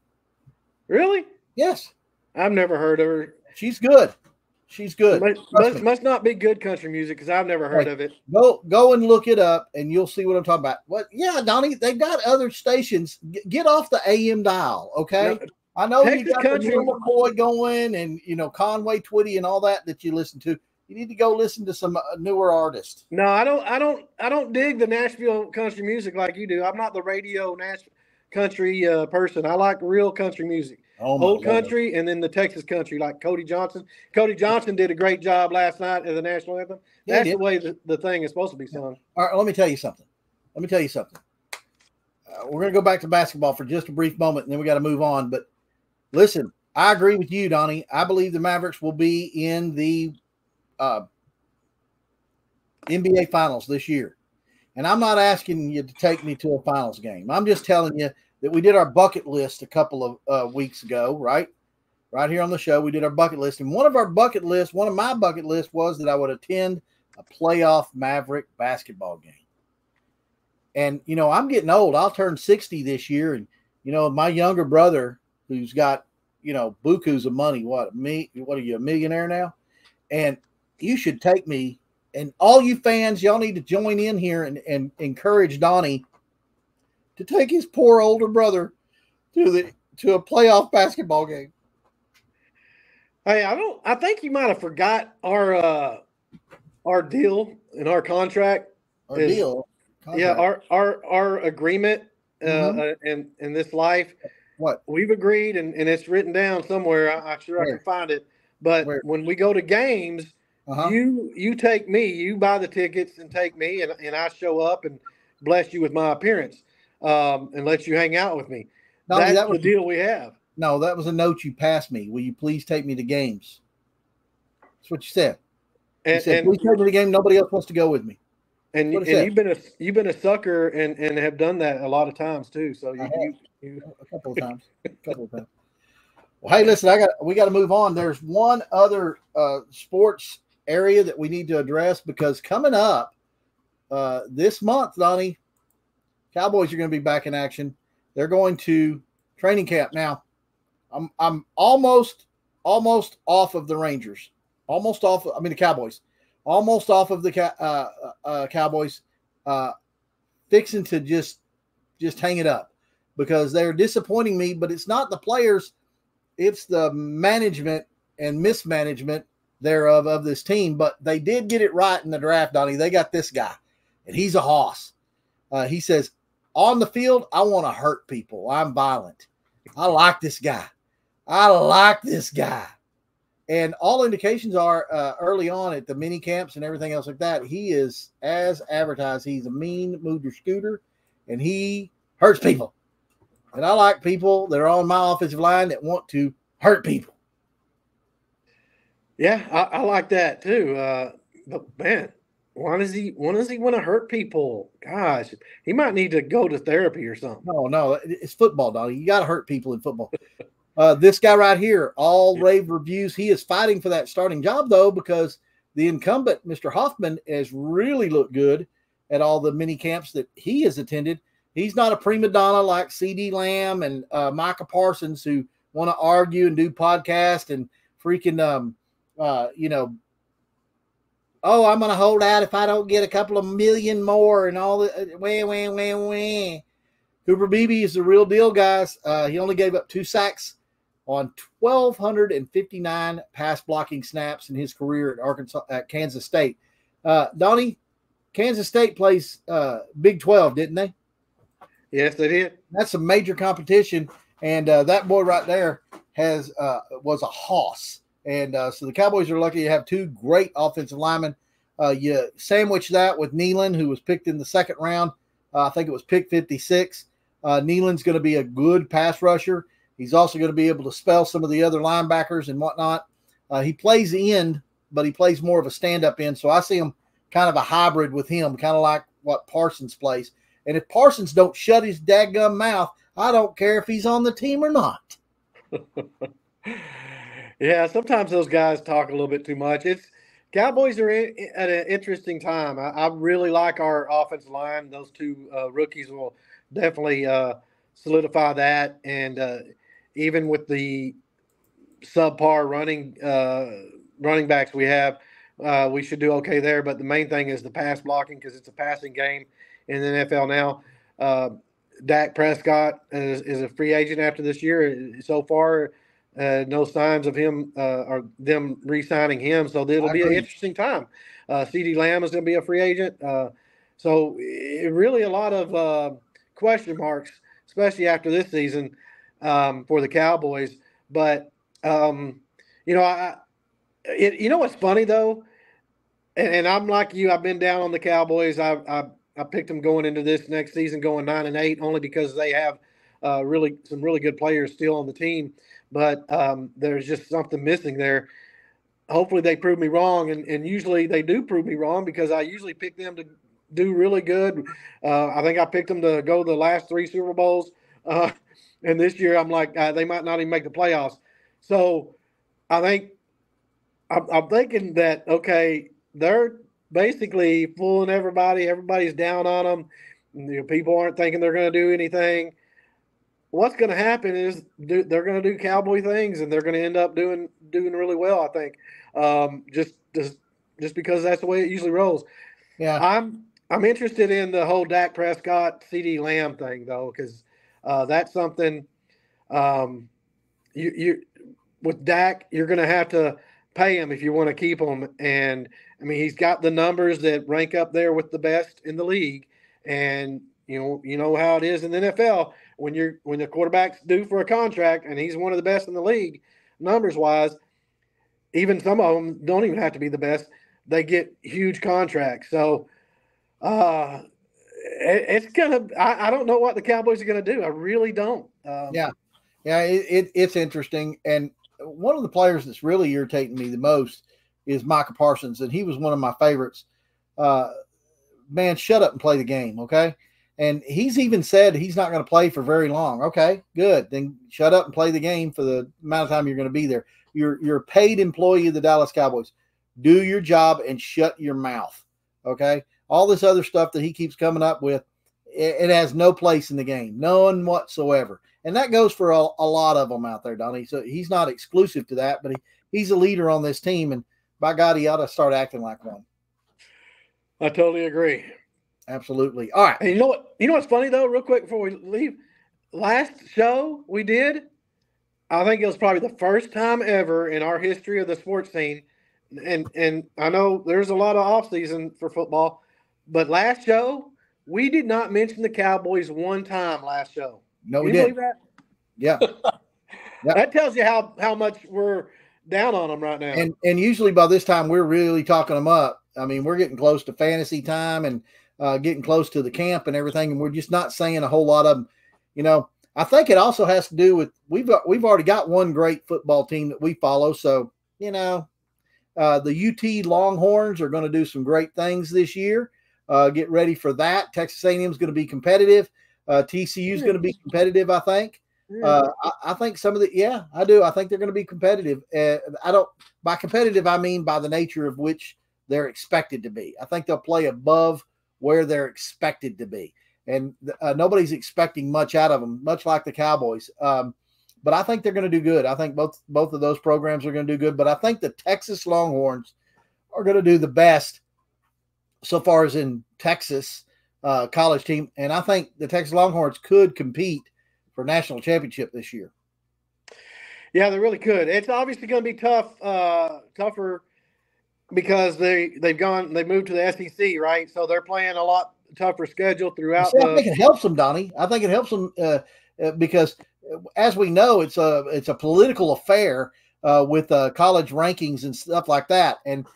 Really? Yes. I've never heard of her. She's good. She's good. Must not be good country music, because I've never heard of it. Go and look it up, and you'll see what I'm talking about. What? Yeah, Donnie, they got other stations. Get off the AM dial, okay? No, I know Texas you got country. The McCoy going, and Conway Twitty and all that you listen to. You need to go listen to some newer artists. No, I don't dig the Nashville country music like you do. I'm not the radio country person. I like real country music. Old country, and then the Texas country, like Cody Johnson. Cody Johnson did a great job last night at the national anthem. That's the way the thing is supposed to be sung. All right, let me tell you something. We're going to go back to basketball for just a brief moment, and then we got to move on. But listen, I agree with you, Donnie. I believe the Mavericks will be in the NBA Finals this year. And I'm not asking you to take me to a finals game. I'm just telling you that we did our bucket list a couple of weeks ago, right? Right here on the show, we did our bucket list. And one of my bucket lists was that I would attend a playoff Maverick basketball game. And, I'm getting old. I'll turn 60 this year. And, my younger brother, who's got, bukus of money, what are you, a millionaire now? And you should take me. And all you fans, y'all need to join in here and encourage Donnie to take his poor older brother to a playoff basketball game. Hey, I think you might have forgot our deal and our contract. Yeah, our agreement in this life. What? We've agreed, and it's written down somewhere. I can find it. But when we go to games, you take me, you buy the tickets and take me, and I show up and bless you with my appearance. And let you hang out with me. That's the deal we have. No, that was a note you passed me. Will you please take me to games? That's what you said. You said, please take me to the game. Nobody else wants to go with me. And you've been a sucker and have done that a lot of times too. So you a couple of times. Well, hey, listen, we got to move on. There's one other sports area that we need to address, because coming up this month, Donnie, Cowboys are going to be back in action. They're going to training camp now. I'm almost off of the Rangers. The Cowboys. Almost off of the Cowboys. Fixing to just hang it up, because they're disappointing me. But it's not the players; it's the management and mismanagement thereof of this team. But they did get it right in the draft, Donnie. They got this guy, and he's a hoss. He says, on the field, I want to hurt people. I'm violent. I like this guy. And all indications are early on at the mini camps and everything else like that, he is, as advertised, he's a mean mover scooter, and he hurts people. And I like people that are on my offensive line that want to hurt people. Yeah, I like that too. But man, why does he want to hurt people? Gosh, he might need to go to therapy or something. No, it's football, Donnie. You got to hurt people in football. This guy right here, all rave reviews. He is fighting for that starting job, though, because the incumbent, Mr. Hoffman, has really looked good at all the mini camps that he has attended. He's not a prima donna like C.D. Lamb and Micah Parsons, who want to argue and do podcasts and freaking, oh, I'm going to hold out if I don't get a couple of million more and all the wah. Cooper Beebe is the real deal, guys. He only gave up 2 sacks on 1,259 pass blocking snaps in his career at Kansas State. Donnie, Kansas State plays Big 12, didn't they? Yes, they did. That's a major competition, and that boy right there was a hoss. And so the Cowboys are lucky to have 2 great offensive linemen. You sandwich that with Nealon, who was picked in the 2nd round. I think it was pick 56. Nealon's going to be a good pass rusher. He's also going to be able to spell some of the other linebackers and whatnot. He plays the end, but he plays more of a stand-up end. So I see him kind of a hybrid with him, kind of like what Parsons plays. And if Parsons don't shut his dadgum mouth, I don't care if he's on the team or not. Yeah, sometimes those guys talk a little bit too much. Cowboys are at an interesting time. I really like our offensive line. Those 2 rookies will definitely solidify that. And even with the subpar running backs we have, we should do okay there. But the main thing is the pass blocking, because it's a passing game in the NFL now. Dak Prescott is a free agent after this year. So far, no signs of him or them re-signing him. So it'll be an interesting time. C.D. Lamb is going to be a free agent. So really a lot of question marks, especially after this season for the Cowboys. But, you know what's funny, though? And I'm like you. I've been down on the Cowboys. I picked them going into this next season, going 9-8, only because they have some really good players still on the team. But there's just something missing there. Hopefully they prove me wrong, and usually they do prove me wrong, because I usually pick them to do really good. I think I picked them to go to the last 3 Super Bowls, and this year I'm like, they might not even make the playoffs. So I'm thinking that, okay, they're basically fooling everybody. Everybody's down on them. You know, people aren't thinking they're going to do anything. What's going to happen is they're going to do Cowboy things, and they're going to end up doing really well, I think, just because that's the way it usually rolls. Yeah, I'm interested in the whole Dak Prescott, C.D. Lamb thing, though, because that's something. You with Dak, you're going to have to pay him if you want to keep him, and I mean, he's got the numbers that rank up there with the best in the league, and you know how it is in the NFL. When the quarterback's due for a contract and he's one of the best in the league, numbers wise, even some of them don't even have to be the best. They get huge contracts. So it's gonna. I don't know what the Cowboys are gonna do. I really don't. It's interesting. And one of the players that's really irritating me the most is Micah Parsons, and he was one of my favorites. Man, shut up and play the game, okay? And he's even said he's not going to play for very long. Okay, good. Then shut up and play the game for the amount of time you're going to be there. You're a paid employee of the Dallas Cowboys. Do your job and shut your mouth, okay? All this other stuff that he keeps coming up with, it has no place in the game, none whatsoever. And that goes for a lot of them out there, Donnie. So he's not exclusive to that, but he's a leader on this team, and by God, he ought to start acting like one. I totally agree. Absolutely. All right. And you know what's funny, though, real quick before we leave? Last show we did, I think it was probably the first time ever in our history of the sports scene, and I know there's a lot of off-season for football, but last show, we did not mention the Cowboys one time last show. No, we didn't. That? Yeah. Yep. That tells you how much we're down on them right now. And usually by this time, we're really talking them up. I mean, we're getting close to fantasy time and getting close to the camp and everything, and we're just not saying a whole lot of them. You know, I think it also has to do with we've already got one great football team that we follow. So, you know, The UT Longhorns are going to do some great things this year. Get ready for that. Texas A&M is going to be competitive. TCU is going to be competitive, I think. I think some of the, I do. I think they're going to be competitive. By competitive, I mean by the nature of which they're expected to be. I think they'll play above where they're expected to be. And nobody's expecting much out of them, much like the Cowboys. But I think they're going to do good. I think both of those programs are going to do good. But I think the Texas Longhorns are going to do the best so far as in Texas college team. And I think the Texas Longhorns could compete for national championship this year. Yeah, they really could. It's obviously going to be tougher because they've moved to the SEC, right? So they're playing a lot tougher schedule throughout. I think it helps them, Donnie. I think it helps them because, as we know, it's a political affair with college rankings and stuff like that. And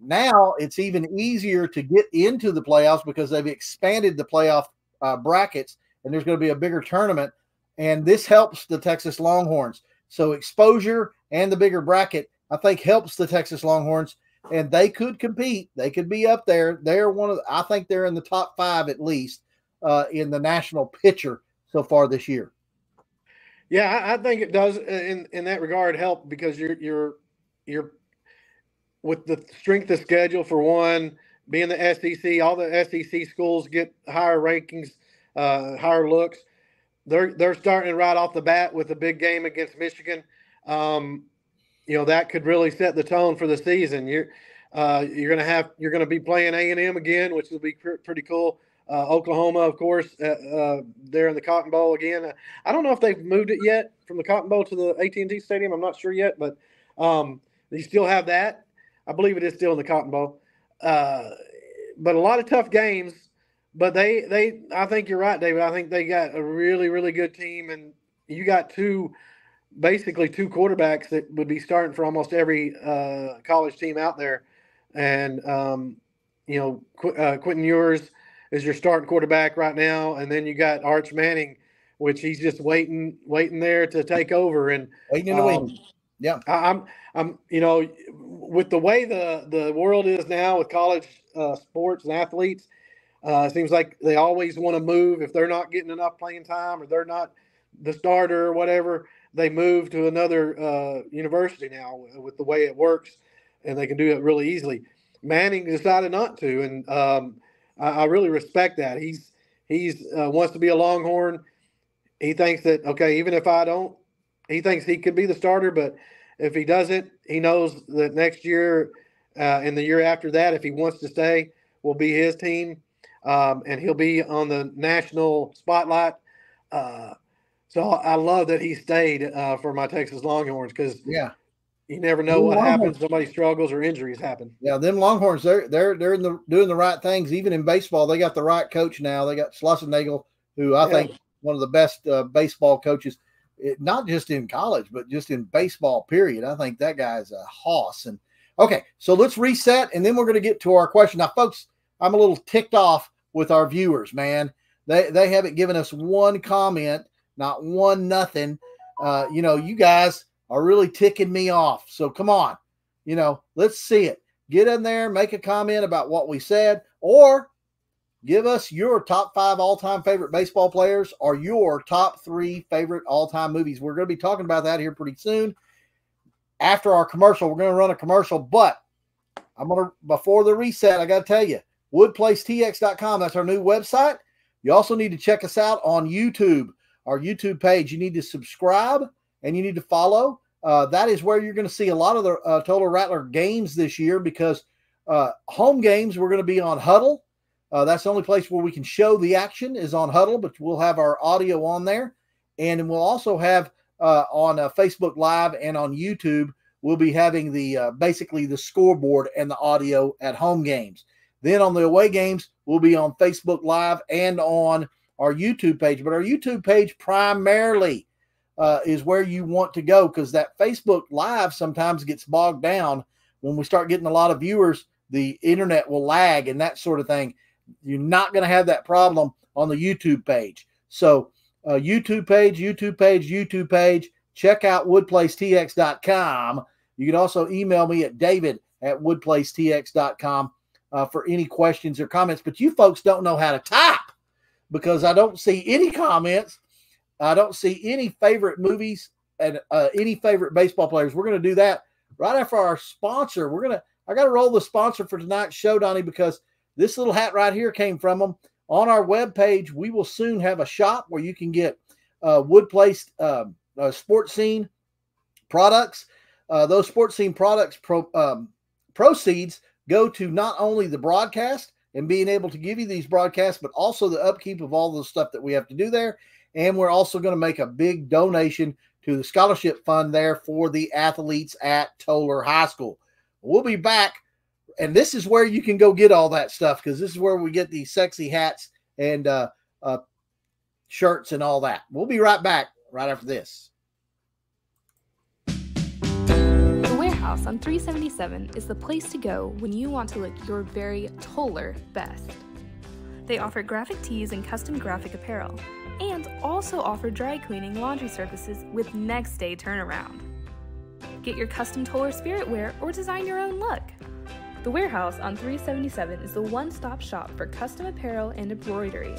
now it's even easier to get into the playoffs because they've expanded the playoff brackets, and there's going to be a bigger tournament. And this helps the Texas Longhorns. So exposure and the bigger bracket, I think, helps the Texas Longhorns, and they could compete. They could be up there. They're I think they're in the top 5 at least in the national picture so far this year. Yeah, I think it does in that regard help because you're with the strength of schedule for one, being the SEC, all the SEC schools get higher rankings, higher looks. They're starting right off the bat with a big game against Michigan. That could really set the tone for the season. You're going to be playing A&M again, which will be pretty cool. Oklahoma, of course, they're in the Cotton Bowl again. I don't know if they've moved it yet from the Cotton Bowl to the AT&T Stadium. I'm not sure yet, but they still have that. I believe it is still in the Cotton Bowl. But a lot of tough games. But I think you're right, David. I think they got a really, really good team, and you got basically two quarterbacks that would be starting for almost every college team out there. And Quentin Ewers is your starting quarterback right now, and then you got Arch Manning, which he's just waiting there to take over. And waiting in the wings. Yeah, I'm with the way the world is now with college sports and athletes. It seems like they always want to move. If they're not getting enough playing time or they're not the starter or whatever, they move to another university now with the way it works, and they can do it really easily. Manning decided not to, and I really respect that. He's wants to be a Longhorn. He thinks that, okay, even if I don't, he thinks he could be the starter, but if he doesn't, he knows that next year and the year after that, if he wants to stay, will be his team. And he'll be on the national spotlight. So I love that he stayed for my Texas Longhorns because you never know what happens. Somebody struggles or injuries happen. Yeah, them Longhorns, they're doing the right things. Even in baseball, they got the right coach now. They got Schlossernagel, who I think one of the best baseball coaches, not just in college, but just in baseball, period. I think that guy is a hoss. And okay, so let's reset, and then we're going to get to our question. Now, folks, I'm a little ticked off with our viewers, man. They haven't given us one comment, not one nothing. You guys are really ticking me off. So come on, let's see it. Get in there, make a comment about what we said, or give us your top 5 all-time favorite baseball players or your top 3 favorite all-time movies. We're going to be talking about that here pretty soon. After our commercial, we're going to run a commercial, but before the reset, I got to tell you, woodplacetx.com. That's our new website. You also need to check us out on YouTube, our YouTube page. You need to subscribe and you need to follow. That is where you're going to see a lot of the Total Rattler games this year because home games, we're going to be on Huddle. That's the only place where we can show the action is on Huddle, but we'll have our audio on there. And we'll also have on Facebook Live and on YouTube, we'll be having basically the scoreboard and the audio at home games. Then on the away games, we'll be on Facebook Live and on our YouTube page. But our YouTube page primarily is where you want to go because that Facebook Live sometimes gets bogged down. When we start getting a lot of viewers, the internet will lag and that sort of thing. You're not going to have that problem on the YouTube page. So YouTube page. Check out woodplacetx.com. You can also email me at David at woodplacetx.com for any questions or comments. But you folks don't know how to type because I don't see any comments. I don't see any favorite movies and any favorite baseball players. We're going to do that right after our sponsor. I got to roll the sponsor for tonight's show, Donnie, because this little hat right here came from them. On our webpage, we will soon have a shop where you can get Wood Place Sports Scene products. Those Sports Scene products proceeds go to not only the broadcast and being able to give you these broadcasts, but also the upkeep of all the stuff that we have to do there. And we're also going to make a big donation to the scholarship fund there for the athletes at Toller High School. We'll be back, and this is where you can go get all that stuff because this is where we get these sexy hats and shirts and all that. We'll be right back right after this. The Warehouse on 377 is the place to go when you want to look your very Toller best. They offer graphic tees and custom graphic apparel, and also offer dry cleaning laundry services with next day turnaround. Get your custom Toller spirit wear or design your own look. The Warehouse on 377 is the one-stop shop for custom apparel and embroidery.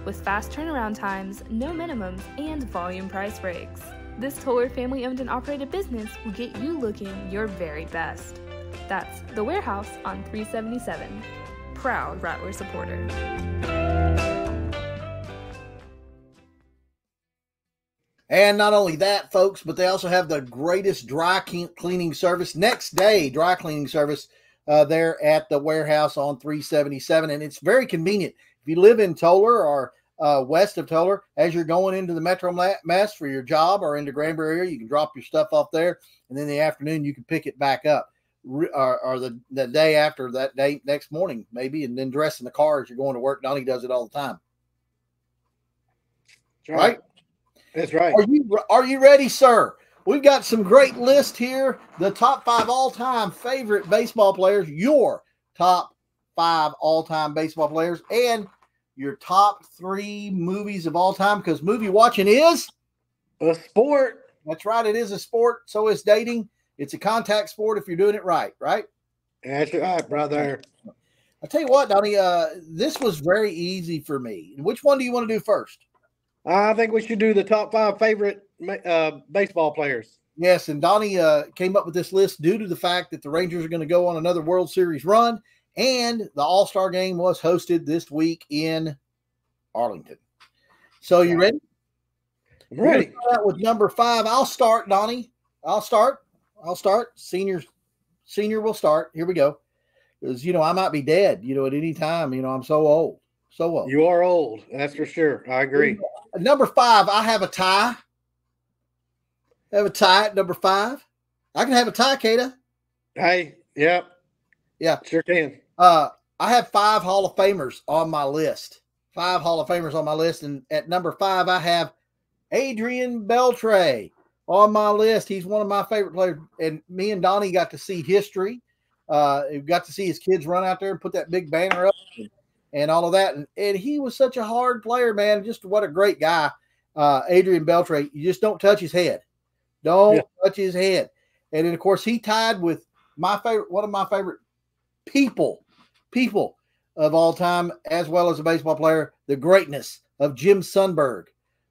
With fast turnaround times, no minimums, and volume price breaks. This Toller family-owned and operated business will get you looking your very best. That's The Warehouse on 377. Proud Rattler supporter. And not only that, folks, but they also have the greatest dry cleaning service, next day dry cleaning service there at the Warehouse on 377. And it's very convenient. If you live in Toller or west of Toller, as you're going into the Metro Mass for your job or into Granbury area, you can drop your stuff off there. And then in the afternoon, you can pick it back up or the day after that day, next morning, maybe, and then dress in the car as you're going to work. Donnie does it all the time. That's right? That's right. Are you ready, sir? We've got some great lists here. The top 5 all-time favorite baseball players, your top 5 all-time baseball players, and your top 3 movies of all time, because movie watching is a sport. That's right. It is a sport. So is dating. It's a contact sport if you're doing it right, right? That's right, brother. I'll tell you what, Donnie, this was very easy for me. Which one do you want to do first? I think we should do the top 5 favorite baseball players. Yes, and Donnie came up with this list due to the fact that the Rangers are going to go on another World Series run, and the All-Star Game was hosted this week in Arlington. So you ready? I'm ready. We'll start out with number 5. I'll start, Donnie. I'll start. Senior will start. Here we go. Because, I might be dead, at any time. I'm so old. So old. You are old. That's for sure. I agree. Number 5, I have a tie. I have a tie at number 5. I can have a tie, Kata. Hey, yep. Yeah. Sure can. I have 5 Hall of Famers on my list. 5 Hall of Famers on my list. And at number 5, I have Adrian Beltre on my list. He's one of my favorite players. And me and Donnie got to see history. We got to see his kids run out there and put that big banner up and all of that. And he was such a hard player, man. Just what a great guy. Adrian Beltre. You just don't touch his head. Don't touch his head. And then, of course, he tied with one of my favorite people of all time, as well as a baseball player, the greatness of Jim Sundberg,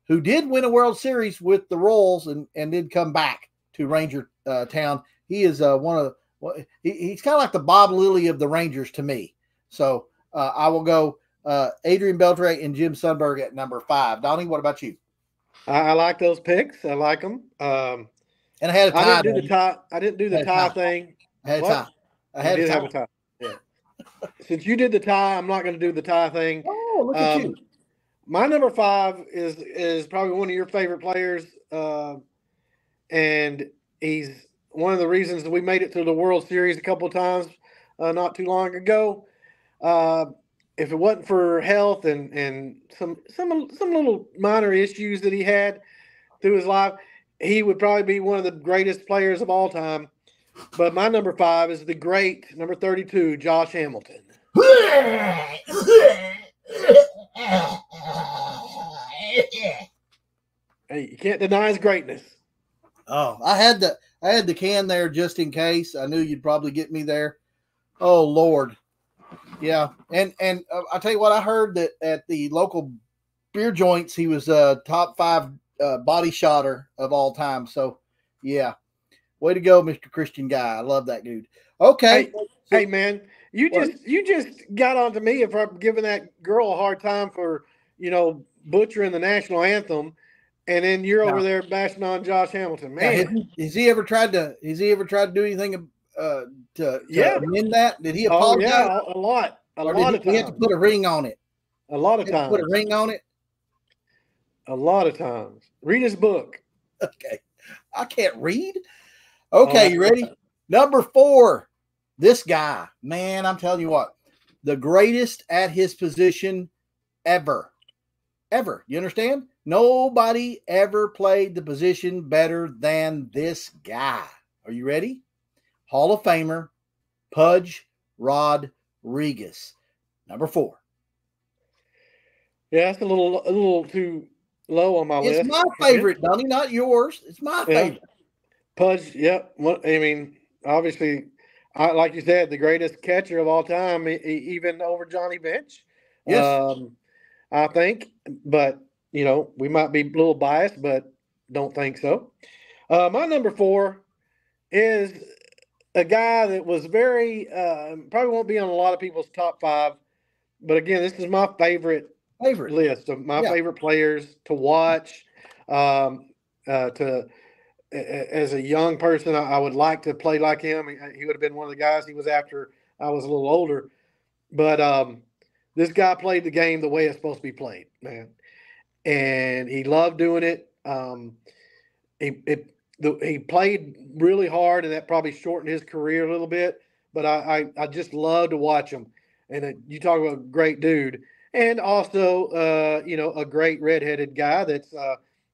who did win a World Series with the Royals and did come back to Ranger Town. He is he's kind of like the Bob Lilly of the Rangers to me. So I will go Adrian Beltre and Jim Sundberg at number 5. Donnie, what about you? I like those picks. I like them. And I had a tie. I didn't do the tie thing. I had a tie. I did have a tie. Yeah. Since you did the tie, I'm not going to do the tie thing. Oh, look at you. My number 5 is probably one of your favorite players, and he's one of the reasons that we made it to the World Series a couple of times not too long ago. If it wasn't for health and some little minor issues that he had through his life, he would probably be one of the greatest players of all time. But my number 5 is the great number 32, Josh Hamilton. Hey, you can't deny his greatness. Oh, I had I had the can there just in case. I knew you'd probably get me there. Oh Lord, yeah. And I'll tell you what, I heard that at the local beer joints, he was a top 5 body shotter of all time. So, yeah, way to go, Mr. Christian Guy. I love that dude. Okay, hey man, you just got onto me if I'm giving that girl a hard time for butchering the national anthem, and then you're over there bashing on Josh Hamilton. Man, has he ever tried to do anything to amend that? Did he apologize? Oh yeah, a lot of times. He had to put a ring on it. A lot of times. Put a ring on it. A lot of times. Read his book. Okay, I can't read. Okay, you ready? Number 4. This guy, man, I'm telling you what, the greatest at his position ever. Ever. You understand? Nobody ever played the position better than this guy. Are you ready? Hall of Famer, Pudge Rodriguez. Number 4. Yeah, that's a little too low on my list. It's my favorite, Donnie, not yours. It's my favorite. Pudge, yep. I mean, obviously, like you said, the greatest catcher of all time, even over Johnny Bench. Yes. I think, but we might be a little biased, but don't think so. My number 4 is a guy that was very probably won't be on a lot of people's top 5, but again, this is my favorite list of my favorite players to watch. As a young person, I would like to play like him. He would have been one of the guys. He was after I was a little older, but this guy played the game the way it's supposed to be played, man. And he loved doing it. He played really hard, and that probably shortened his career a little bit. But I just love to watch him. And you talk about a great dude, and also a great redheaded guy that's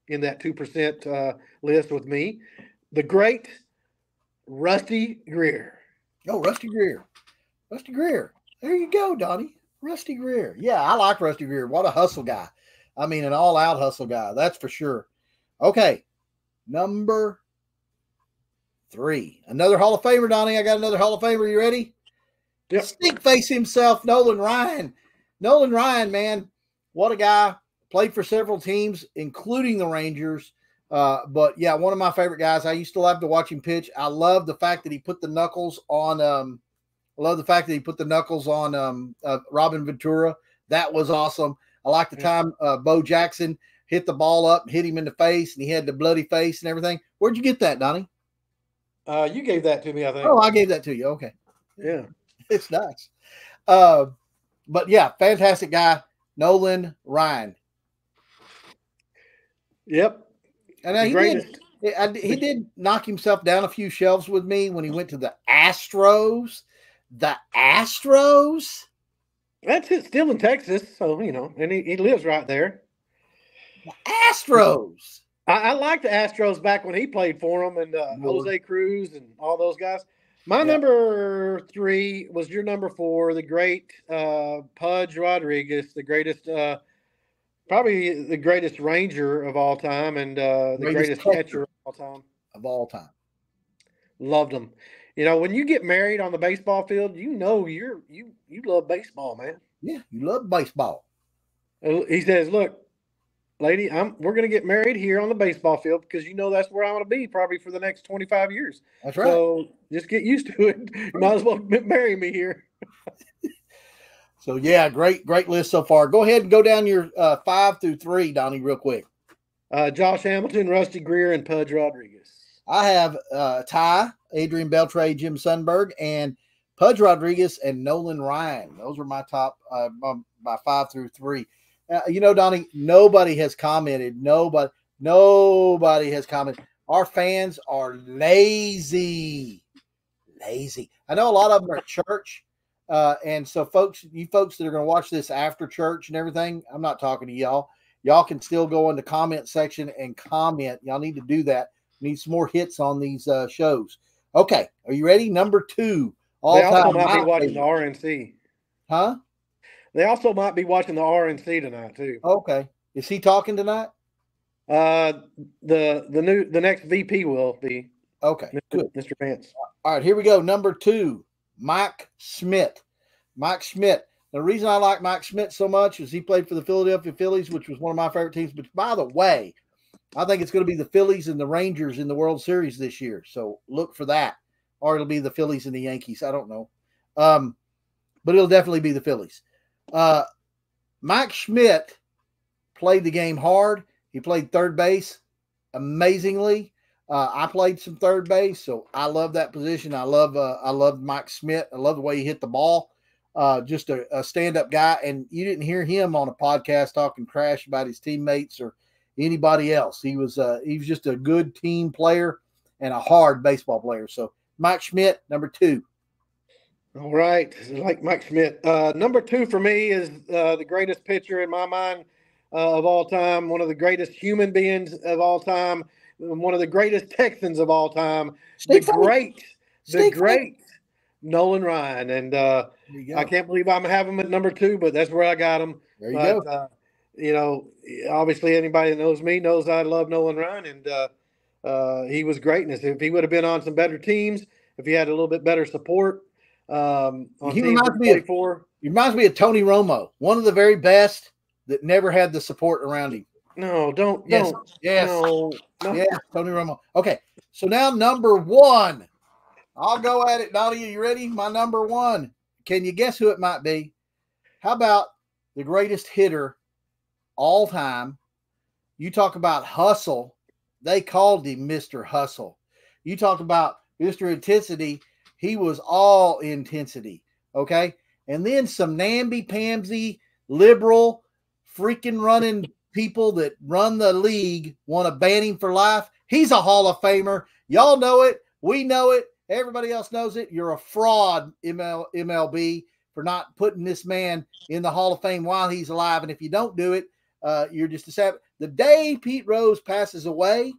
in that 2% list with me, the great Rusty Greer. Oh, Rusty Greer. Rusty Greer. There you go, Donnie. Rusty Greer. Yeah, I like Rusty Greer. What a hustle guy. I mean, an all-out hustle guy. That's for sure. Okay, number 3. Another Hall of Famer, Donnie. I got another Hall of Famer. You ready? Yep. Stink face himself, Nolan Ryan. Nolan Ryan, man. What a guy. Played for several teams, including the Rangers. But, yeah, one of my favorite guys. I used to love to watch him pitch. I love the fact that he put the knuckles on Robin Ventura. That was awesome. I like the time Bo Jackson hit the ball up, hit him in the face, and he had the bloody face and everything. Where'd you get that, Donnie? You gave that to me, I think. Oh, I gave that to you. Okay. Yeah. It's nice. But, yeah, fantastic guy, Nolan Ryan. Yep. And he did knock himself down a few shelves with me when he went to the Astros. The Astros? That's it, still in Texas, so, and he lives right there. The Astros. I like the Astros back when he played for them, and Jose Cruz and all those guys. My number 3 was your number 4, the great Pudge Rodriguez, the greatest, probably the greatest Ranger of all time, and the greatest catcher of all time. Loved him. When you get married on the baseball field, you love baseball, man. Yeah, you love baseball. He says, "Look, lady, we're going to get married here on the baseball field because that's where I'm going to be probably for the next 25 years. That's right. So just get used to it. You might as well marry me here." So yeah, great list so far. Go ahead and go down your 5 through 3, Donnie, real quick. Josh Hamilton, Rusty Greer, and Pudge Rodriguez. I have Ty, Adrian Beltre, Jim Sundberg, and Pudge Rodriguez and Nolan Ryan. Those are my top my 5 through 3. Donnie, nobody has commented. Nobody has commented. Our fans are lazy. I know a lot of them are at church. And so you folks that are going to watch this after church and everything, I'm not talking to y'all. Y'all can still go in the comment section and comment. Y'all need to do that. Need some more hits on these shows. Okay. Are you ready? Number 2. They also might be watching the RNC. Huh? They also might be watching the RNC tonight too. Okay. Is he talking tonight? The next VP will be. Okay, good. Mr. Vance. All right, here we go. Number 2, Mike Schmidt. Mike Schmidt. The reason I like Mike Schmidt so much is he played for the Philadelphia Phillies, which was one of my favorite teams. But by the way, I think it's going to be the Phillies and the Rangers in the World Series this year. So look for that. Or it'll be the Phillies and the Yankees. I don't know. But it'll definitely be the Phillies. Mike Schmidt played the game hard. He played third base amazingly. I played some third base, so I love that position. I love Mike Schmidt. I love the way he hit the ball. Just a stand-up guy, and you didn't hear him on a podcast talking trash about his teammates or anybody else. He was just a good team player and a hard baseball player. So Mike Schmidt, number 2. All right, I like Mike Schmidt. Number 2 for me is the greatest pitcher in my mind of all time, one of the greatest human beings of all time, one of the greatest Texans of all time, the great Nolan Ryan. And I can't believe I'm having him at number 2, but that's where I got him. There you go. You know, obviously anybody that knows me knows I love Nolan Ryan, and he was greatness. If he would have been on some better teams, if he had a little bit better support, he reminds me of Tony Romo, one of the very best that never had the support around him. Yes, Tony Romo. Okay, so now number 1. I'll go at it, Donnie. Are you ready? My number 1. Can you guess who it might be? How about the greatest hitter all time? You talk about hustle. They called him Mr. Hustle. You talk about Mr. Intensity. He was all intensity, okay? And then some namby-pamsy, liberal, freaking running people that run the league want to ban him for life. He's a Hall of Famer. Y'all know it. We know it. Everybody else knows it. You're a fraud, MLB, for not putting this man in the Hall of Fame while he's alive. And if you don't do it, you're just a savage. The day Pete Rose passes away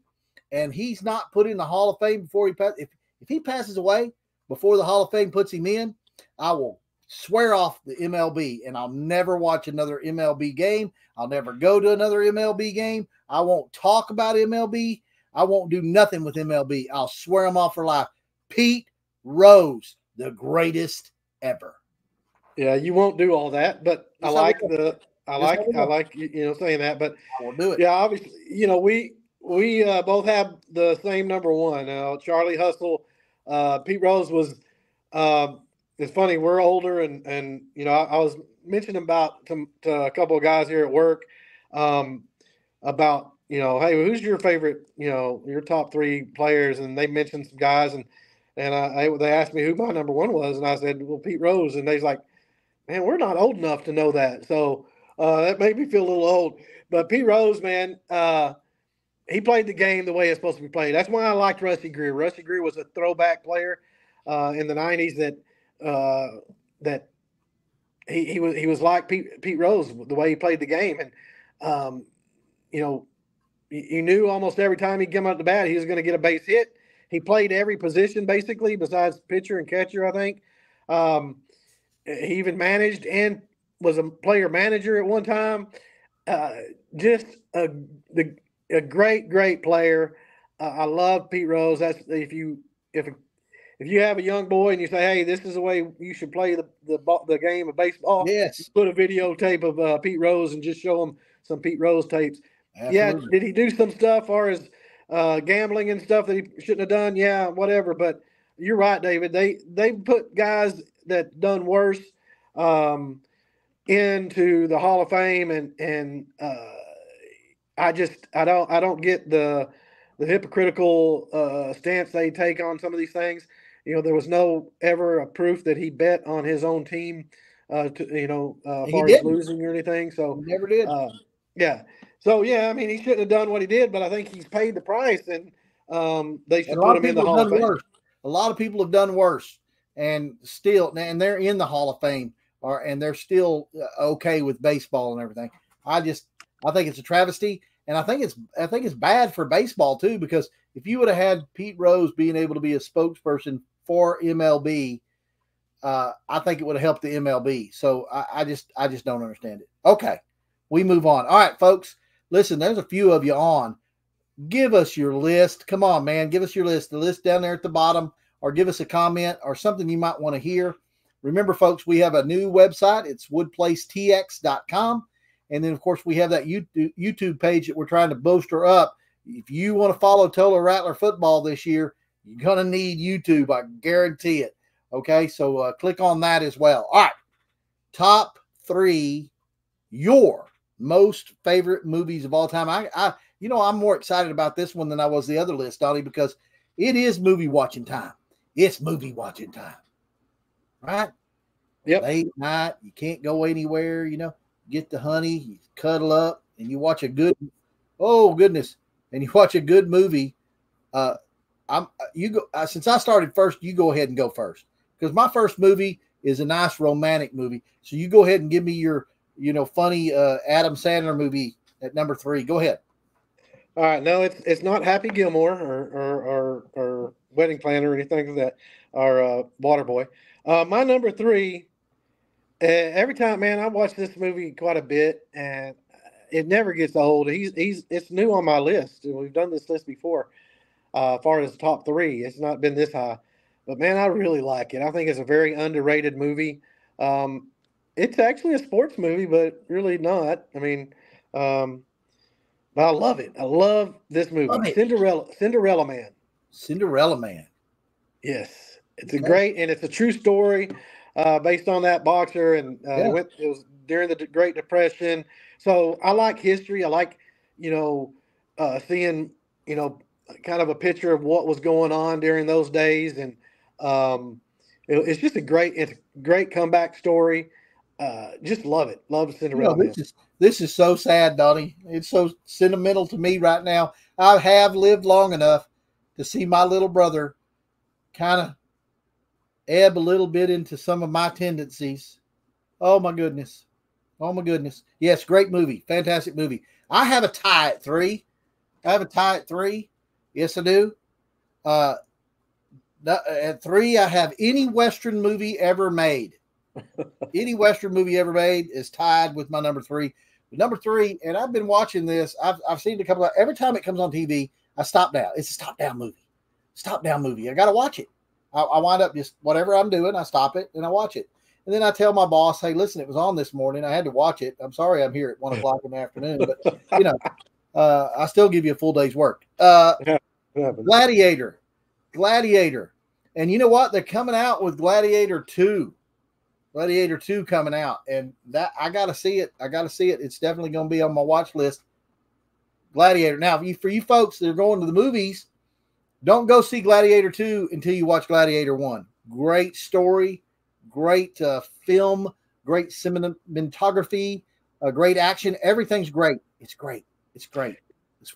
and he's not put in the Hall of Fame before he passes, if he passes away before the Hall of Fame puts him in, I will swear off the MLB, and I'll never watch another MLB game. I'll never go to another MLB game. I won't talk about MLB. I won't do nothing with MLB. I'll swear them off for life. Pete Rose, the greatest ever. Yeah, you won't do all that, but I like saying that, but I will do it. Yeah, obviously, we both have the same number 1. Charlie Hustle. Pete Rose was, it's funny, we're older and I was mentioning about to a couple of guys here at work, about, hey, who's your favorite, your top 3 players? And they mentioned some guys and they asked me who my number 1 was. And I said, well, Pete Rose. And they's like, man, we're not old enough to know that. So, that made me feel a little old, but Pete Rose, man, he played the game the way it's supposed to be played. That's why I liked Rusty Greer. Rusty Greer was a throwback player in the 90s that he was like Pete Rose, the way he played the game. And, you knew almost every time he came out the bat, he was going to get a base hit. He played every position basically besides pitcher and catcher, I think. He even managed and was a player manager at one time. Just a great player. I love Pete Rose. That's if you have a young boy and you say, hey, this is the way you should play the game of baseball. Yes. Put a videotape of Pete Rose and just show them some Pete Rose tapes. Absolutely. Yeah. Did he do some stuff as gambling and stuff that he shouldn't have done? Yeah, whatever. But you're right, David. They put guys that done worse into the Hall of Fame, and I don't get the hypocritical stance they take on some of these things. There was no ever a proof that he bet on his own team, as far as losing or anything. So he never did. Yeah. So yeah, I mean, he shouldn't have done what he did, but I think he's paid the price, and they should put him in the Hall of Fame. A lot of people have done worse, and they're in the Hall of Fame, and they're still okay with baseball and everything. I think it's a travesty. And I think it's bad for baseball too, because if you would have had Pete Rose being able to be a spokesperson for MLB, I think it would have helped the MLB. So I just don't understand it. Okay, we move on. All right, folks, listen, there's a few of you on. give us your list. Come on, man. Give us your list. The list down there at the bottom, or give us a comment or something you might want to hear. Remember, folks, we have a new website. It's woodplacetx.com. And then, of course, we have that YouTube page that we're trying to bolster up. If you want to follow Toller Rattler football this year, you're going to need YouTube. I guarantee it. Okay, so click on that as well. All right, top 3, your most favorite movies of all time. I'm more excited about this one than I was the other list, Donnie, because it is movie watching time. It's movie watching time, right? Yep. Late night, you can't go anywhere. Get the honey, you cuddle up, and you watch a good. Oh goodness! And you watch a good movie. Since I started first, you go ahead and go first, because my first movie is a nice romantic movie. So you go ahead and give me your, funny Adam Sandler movie at number 3. Go ahead. All right. No, it's not Happy Gilmore or Wedding Planner or anything like that, or Waterboy. My number 3. Every time, man, I watch this movie quite a bit, and it never gets old. It's new on my list. We've done this list before. As far as the top 3, it's not been this high, but man, I really like it. I think it's a very underrated movie. It's actually a sports movie, but really not. I mean, but I love it. I love this movie. Cinderella Man. Cinderella Man. Yes, it's a great, and it's a true story based on that boxer, and it was during the Great Depression. So I like history. I like, seeing, kind of a picture of what was going on during those days, and it's just a great comeback story. Just love it. Love Cinderella Man. This is so sad, Donnie. It's so sentimental to me right now. I have lived long enough to see my little brother kind of ebb a little bit into some of my tendencies. Oh my goodness. Yes, great movie. Fantastic movie. I have a tie at 3. Yes, I do. At 3, I have any Western movie ever made. Any Western movie ever made is tied with my number 3. Number 3, and I've been watching this. I've seen it a couple of, every time it comes on TV, I stop down. It's a stop down movie. I got to watch it. I wind up just whatever I'm doing, I stop it and I watch it. And then I tell my boss, hey, listen, it was on this morning. I had to watch it. I'm sorry I'm here at 1 o'clock in the afternoon, but I still give you a full day's work. Gladiator. And you know what? They're coming out with Gladiator 2. Gladiator 2 coming out. And that I got to see it. It's definitely going to be on my watch list. Gladiator. Now, for you folks that are going to the movies, don't go see Gladiator 2 until you watch Gladiator 1. Great story, great film, great cinematography, great action. Everything's great. It's great. It's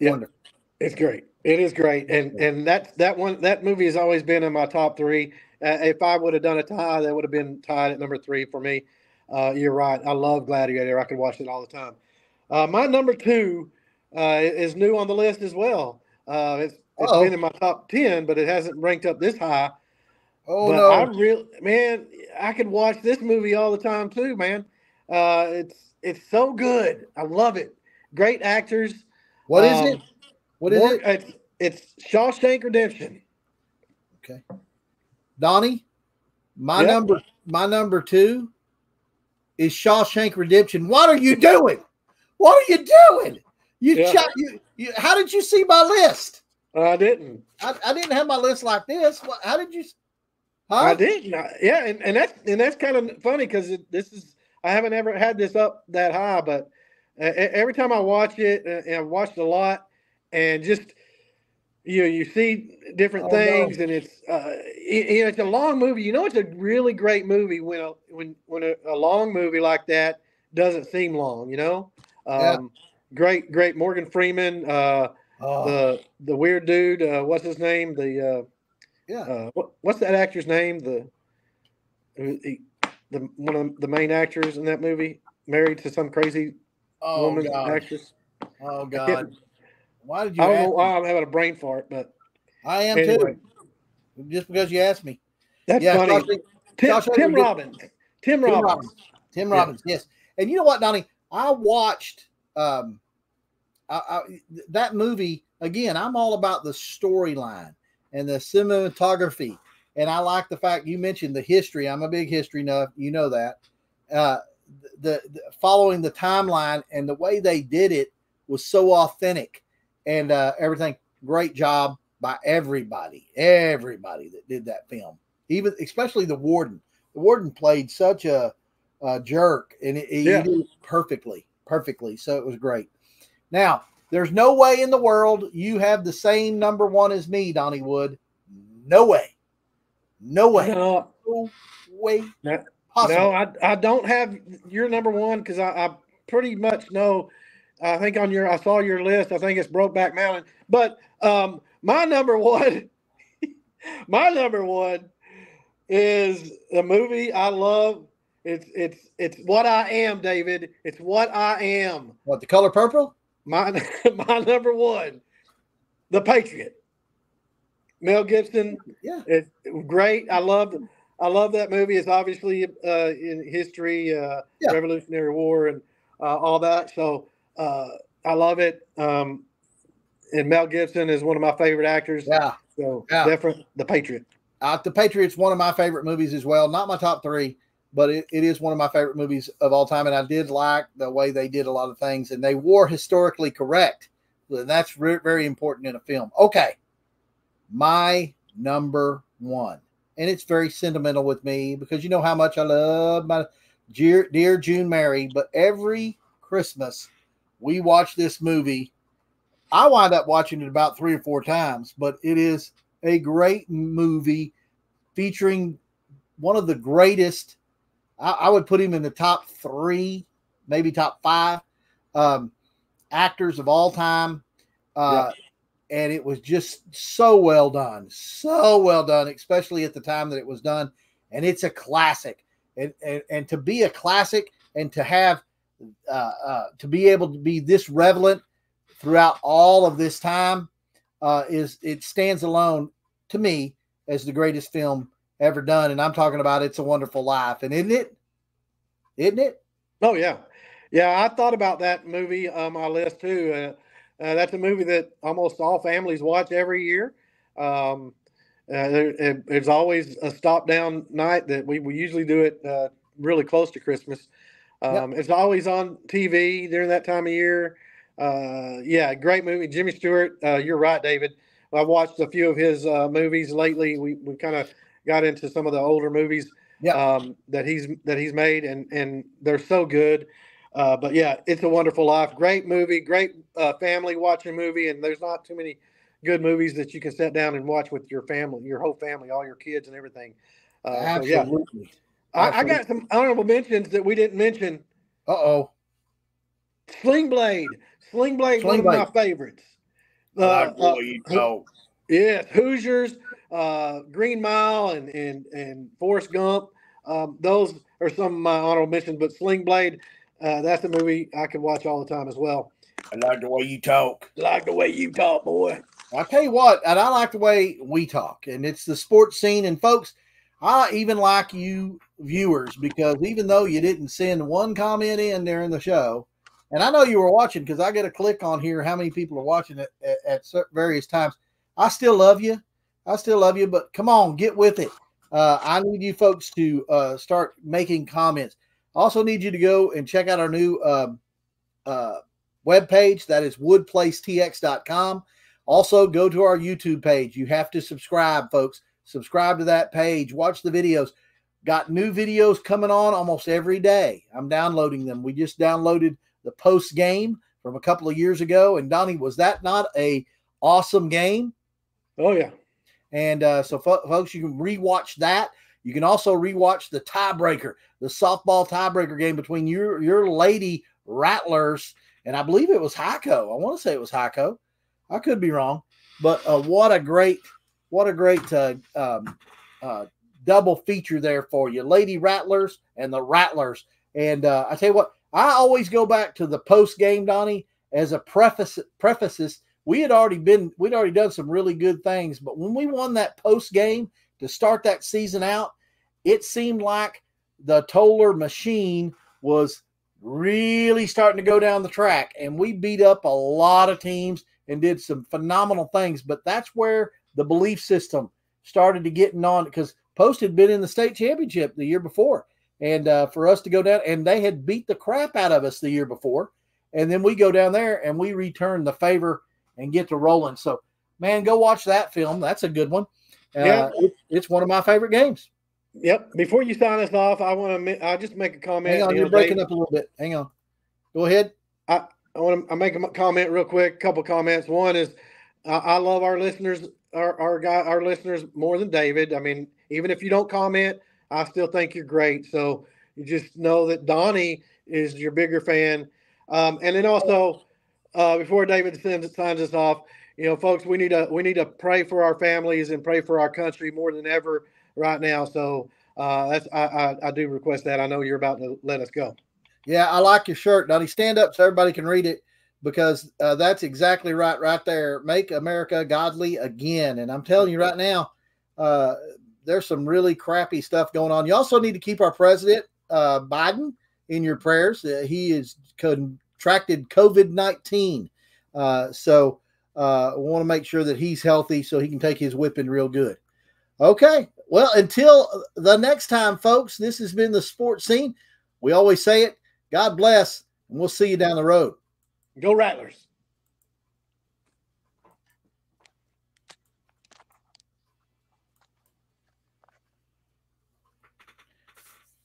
wonderful. It's great. It is great. And that movie has always been in my top 3. If I would have done a tie, that would have been tied at number 3 for me. You're right. I love Gladiator. I could watch it all the time. My number 2 is new on the list as well. It's been in my top 10, but it hasn't ranked up this high. Oh, but no. I could watch this movie all the time too, man. It's so good. I love it. Great actors. What is it? What is it? It's Shawshank Redemption. Okay. Donnie, my number 2 is Shawshank Redemption. What are you doing? How did you see my list? I didn't. I didn't have my list like this. How did you? Huh? I didn't. Yeah, and that's kind of funny because I haven't ever had this up that high, but every time I watch it, and I've watched a lot, and just you see different things, and it's it's a long movie. It's a really great movie when a long movie like that doesn't seem long. Great Morgan Freeman. The weird dude, what's his name? What's that actor's name? One of the main actors in that movie, married to some crazy woman actress. Oh God! Why did you? I don't know why I'm having a brain fart, but I am too. Just because you asked me. That's funny. Tim Robbins. Tim Robbins. Yes. And you know what, Donnie? I watched that movie again, I'm all about the storyline and the cinematography. And I like the fact you mentioned the history. I'm a big history nut. You know that. The following the timeline and the way they did it was so authentic, and everything. Great job by everybody that did that film. Even especially the warden. The warden played such a jerk, and he did it perfectly. So it was great. Now, there's no way in the world you have the same number one as me, Donnie Wood. No way. No way. No way possible. No, I don't have your number one because I pretty much know. I think I saw your list. I think it's Brokeback Mountain. But my number one is a movie I love. It's What I Am, David. It's What I Am. What, The Color Purple? My number one, The Patriot. Mel Gibson. Yeah, it's great. I love that movie. It's obviously in history, Revolutionary War, and all that. So I love it. And Mel Gibson is one of my favorite actors. Yeah. So definitely The Patriot. The Patriot's one of my favorite movies as well. Not my top three, but it is one of my favorite movies of all time. And I did like the way they did a lot of things, and they were historically correct. And that's very important in a film. Okay. My number one, and it's very sentimental with me because you know how much I love my dear June Mary, but every Christmas we watch this movie. I wind up watching it about 3 or 4 times, but it is a great movie featuring one of the greatest, I would put him in the top 3, maybe top 5 actors of all time. And it was just so well done, especially at the time that it was done. And it's a classic. And to be a classic and to have to be able to be this relevant throughout all of this time it stands alone to me as the greatest film ever done. And I'm talking about It's a Wonderful Life. And isn't it? Oh, yeah. Yeah, I thought about that movie on my list too. That's a movie that almost all families watch every year. There's always a stop down night that we usually do it really close to Christmas. It's always on TV during that time of year. Great movie. Jimmy Stewart. You're right, David. I've watched a few of his movies lately. We kind of got into some of the older movies that he's made, and they're so good. But yeah, It's a Wonderful Life. Great movie, great family watching movie. And there's not too many good movies that you can sit down and watch with your family, your whole family, all your kids and everything. Absolutely. I got some honorable mentions that we didn't mention. Sling Blade. One of my favorites. Yes, Hoosiers, Green Mile, and Forrest Gump. Those are some of my honorable mentions. But Sling Blade, that's a movie I can watch all the time as well. I like the way you talk. Boy. I'll tell you what, and I like the way we talk, and it's the sports scene. And folks, I even like you viewers, because even though you didn't send one comment in during the show, and I know you were watching because I get a click on here how many people are watching it at various times. I still love you. But come on, get with it. I need you folks to start making comments. I also need you to go and check out our new webpage. That is woodplacetx.com. Also, go to our YouTube page. You have to subscribe, folks. Subscribe to that page. Watch the videos. Got new videos coming on almost every day. I'm downloading them. We just downloaded the post game from a couple of years ago. And Donnie, was that not a awesome game? Oh, yeah. And so, folks, you can rewatch that. You can also rewatch the tiebreaker, the softball tiebreaker game between your Lady Rattlers, and I believe it was Heiko. I want to say it was Heiko. I could be wrong, but what a great double feature there for you, Lady Rattlers and the Rattlers. And I tell you what, I always go back to the post game, Donnie, as a prefaces. We'd already done some really good things, but when we won that post game to start that season out, it seemed like the Toller machine was really starting to go down the track, and we beat up a lot of teams, and did some phenomenal things. But that's where the belief system started to get on, because Post had been in the state championship the year before. And for us to go down, and they had beat the crap out of us the year before. And then we go down there and we return the favor and get to rolling. So, man, go watch that film. That's a good one. It's one of my favorite games. Yep. Before you sign us off, I'll just make a comment. Hang on, you're breaking up a little bit. Hang on. Go ahead. I want to make a comment real quick. A couple comments. One is, I love our listeners, our listeners more than David. I mean, even if you don't comment, I still think you're great. So you just know that Donnie is your bigger fan. And then also, before David signs us off, folks, we need to pray for our families and pray for our country more than ever right now. So I do request that. I know you're about to let us go. Yeah, I like your shirt, Donnie. Stand up so everybody can read it, because that's exactly right there. Make America godly again. And I'm telling you right now, there's some really crappy stuff going on. You also need to keep our president, Biden, in your prayers. He is contracted COVID-19. So we want to make sure that he's healthy so he can take his whipping real good. Okay. Well, until the next time, folks, this has been the Sports Scene. We always say it. God bless, and we'll see you down the road. Go Rattlers.